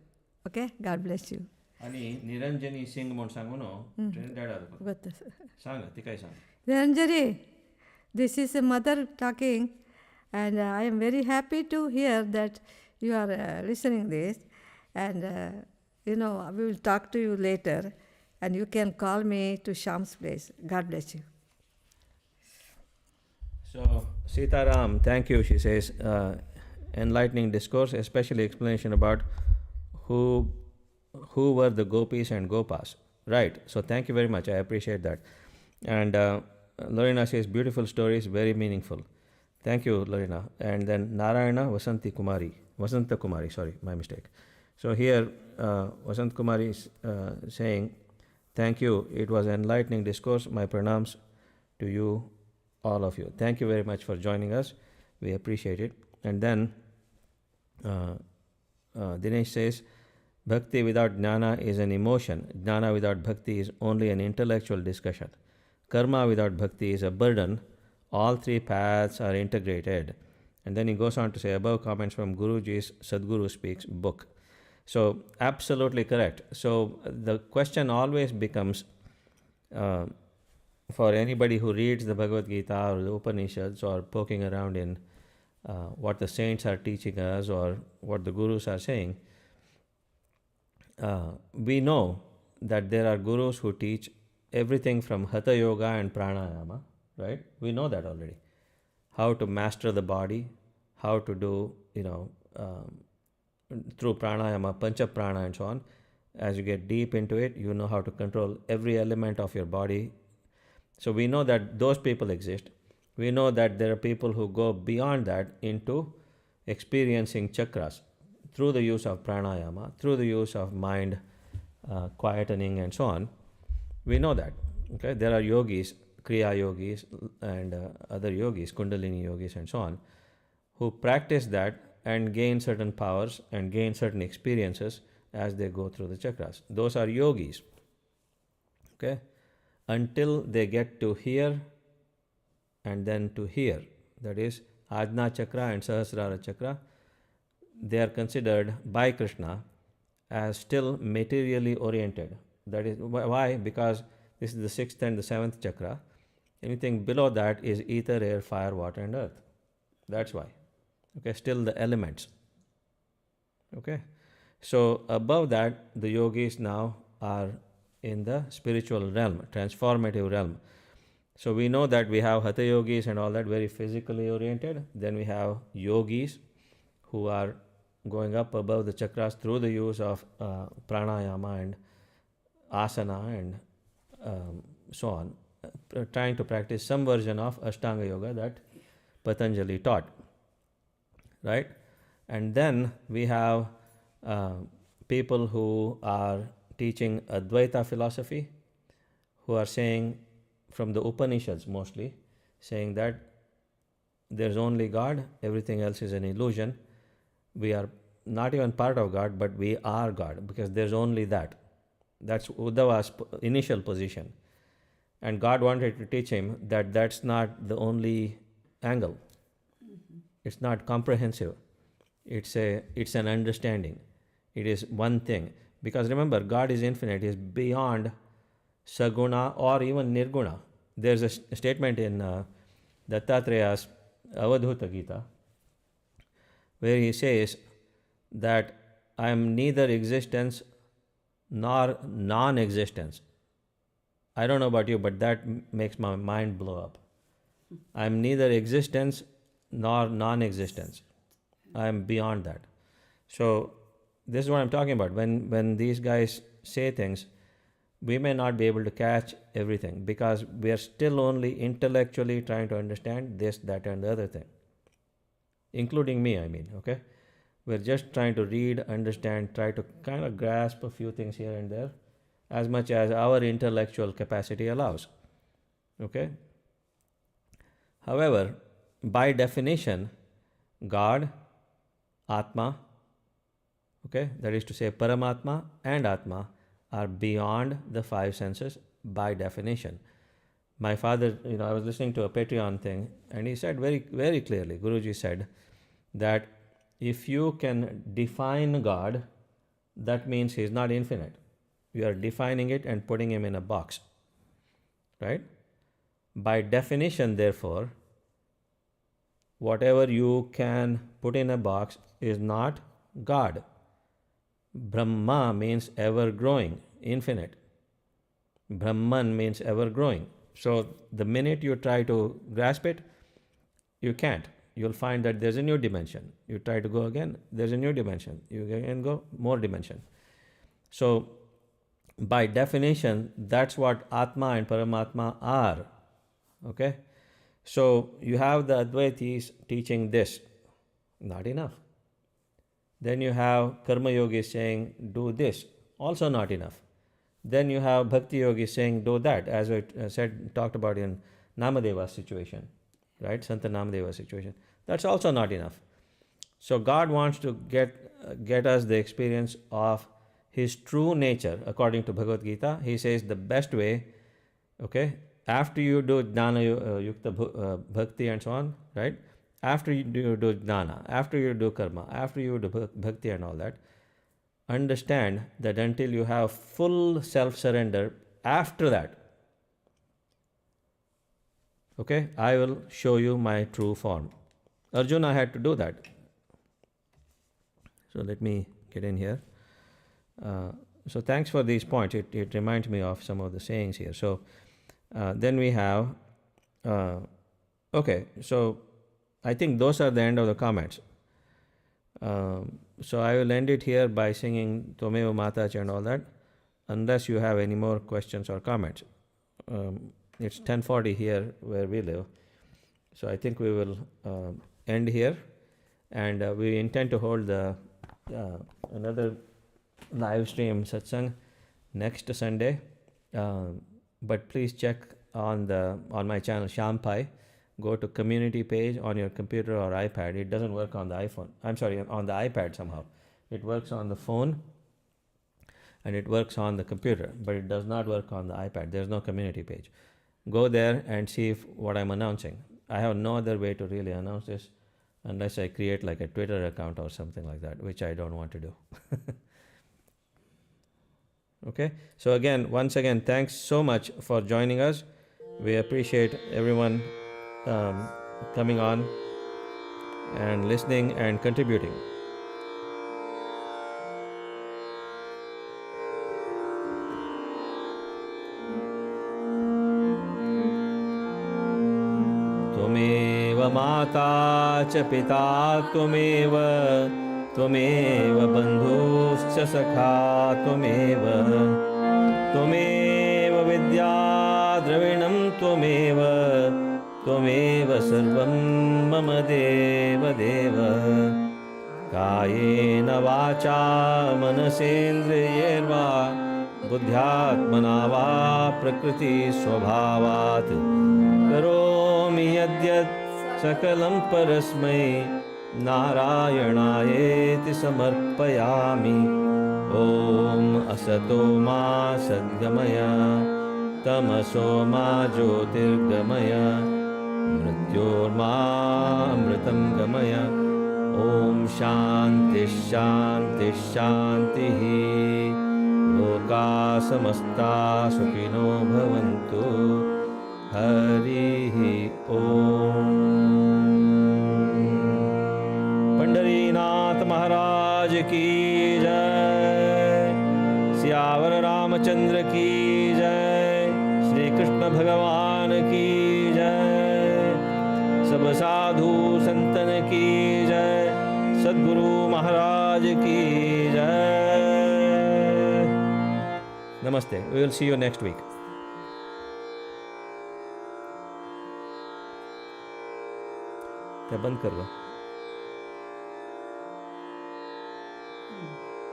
Okay? God bless you. Ani Niranjani Singh mon sanguno Trinidad adu. Sanga tikai sang. Niranjani, this is a mother talking, and I am very happy to hear that you are listening this, and we will talk to you later, and you can call me to Shyam's place. God bless you. So Sitaram, thank you. She says, enlightening discourse, especially explanation about who were the gopis and gopas. Right. So thank you very much. I appreciate that. And Lorena says, beautiful stories, very meaningful. Thank you, Lorena. And then Narayana Vasanta Kumari, sorry, my mistake. So here, Vasant Kumari is saying, thank you. It was enlightening discourse. My pranams to you, all of you. Thank you very much for joining us. We appreciate it. And then Dinesh says, Bhakti without Jnana is an emotion. Jnana without Bhakti is only an intellectual discussion. Karma without Bhakti is a burden. All three paths are integrated. And then he goes on to say, above comments from Guruji's Sadguru Speaks book. So, absolutely correct. So, the question always becomes, for anybody who reads the Bhagavad Gita or the Upanishads or poking around in what the saints are teaching us or what the Gurus are saying, we know that there are Gurus who teach everything from Hatha Yoga and Pranayama, right? We know that already. How to master the body, how to do, through Pranayama, Pancha Prana and so on. As you get deep into it, you know how to control every element of your body. So we know that those people exist. We know that there are people who go beyond that into experiencing chakras through the use of pranayama, through the use of mind quietening and so on. We know that. Okay, there are yogis, kriya yogis and other yogis, kundalini yogis and so on, who practice that and gain certain powers and gain certain experiences as they go through the chakras. Those are yogis. Okay, until they get to here and then to here, that is Ajna Chakra and Sahasrara Chakra, they are considered by Krishna as still materially oriented. That is why, because this is the sixth and the seventh chakra. Anything below that is ether, air, fire, water and earth. That's why. Okay, still the elements. Okay, so above that, the yogis now are in the spiritual realm, transformative realm. So we know that we have Hatha yogis and all that, very physically oriented. Then we have yogis who are going up above the chakras through the use of pranayama and asana and so on, trying to practice some version of Ashtanga Yoga that Patanjali taught, right? And then we have people who are teaching Advaita philosophy, who are saying, from the Upanishads mostly, saying that there's only God, everything else is an illusion. We are not even part of God, but we are God, because there's only that. That's Uddhava's initial position. And God wanted to teach him that that's not the only angle. It's not comprehensive. It's an understanding. It is one thing. Because remember, God is infinite. He is beyond Saguna or even Nirguna. There's a statement in Dattatraya's Avadhuta Gita where he says that I am neither existence nor non-existence. I don't know about you, but that makes my mind blow up. I am neither existence nor non-existence. I am beyond that. So this is what I'm talking about. When these guys say things, we may not be able to catch everything because we are still only intellectually trying to understand this, that, and the other thing. Including me, I mean, okay? We're just trying to read, understand, try to kind of grasp a few things here and there as much as our intellectual capacity allows, okay? However, by definition, God, Atma, okay, that is to say Paramatma and Atma are beyond the five senses by definition. My father, I was listening to a Patreon thing and he said very, very clearly, Guruji said that if you can define God, that means he is not infinite. You are defining it and putting him in a box, right? By definition, therefore, whatever you can put in a box is not God. Brahma means ever growing, infinite. Brahman means ever growing. So the minute you try to grasp it, you can't. You'll find that there's a new dimension. You try to go again, there's a new dimension. You again go, more dimension. So by definition, that's what Atma and Paramatma are. Okay? So you have the Advaitis teaching this. Not enough. Then you have Karma Yogis saying, do this. Also not enough. Then you have Bhakti Yogis saying, do that, as I talked about in Namadeva's situation. Right? Santa Namadeva's situation. That's also not enough. So God wants to get us the experience of his true nature. According to Bhagavad Gita, he says the best way, okay, after you do Jnana Yukta Bhakti and so on, right? After you do Jnana, after you do Karma, after you do Bhakti and all that, understand that until you have full self-surrender, after that, okay, I will show you my true form. Arjuna had to do that. So let me get in here. So thanks for these points. It reminds me of some of the sayings here. So then we have, okay, so I think those are the end of the comments. So I will end it here by singing Tvameva Matacha and all that, unless you have any more questions or comments. It's 10:40 here where we live. So I think we will end here. And we intend to hold another live stream satsang next Sunday. But please check on my channel Shyam. Go to community page on your computer or iPad. It doesn't work on the iPhone. I'm sorry, on the iPad somehow. It works on the phone and it works on the computer, but it does not work on the iPad. There's no community page. Go there and see what I'm announcing. I have no other way to really announce this unless I create like a Twitter account or something like that, which I don't want to do. Okay, so once again, thanks so much for joining us. We appreciate everyone coming on and listening and contributing. Tvameva mata cha pita tvameva Tvameva bandhuscha sakha tvameva Tvameva vidya dravinam tvameva Tvameva sarvam mama deva deva Kayena vacha manasendriyerva Buddhyatmana va prakriti swabhavat Karomi yadyat sakalam parasmai Narayanaayeti samarpayami Om असतो मा सद्गमय तमसो मा ज्योतिर्गमय मृत्योर्मामृतं गमय ॐ शान्ति शान्ति शान्तिः लोका समस्ता सुखिनो भवन्तु हरिः ॐ पंढरीनाथ महाराज की जय सियावर रामचंद्र की जय श्री कृष्ण भगवान की जय सब साधु संतन की जय सद्गुरु महाराज की जय नमस्ते we will see you next week क्या बंद कर लो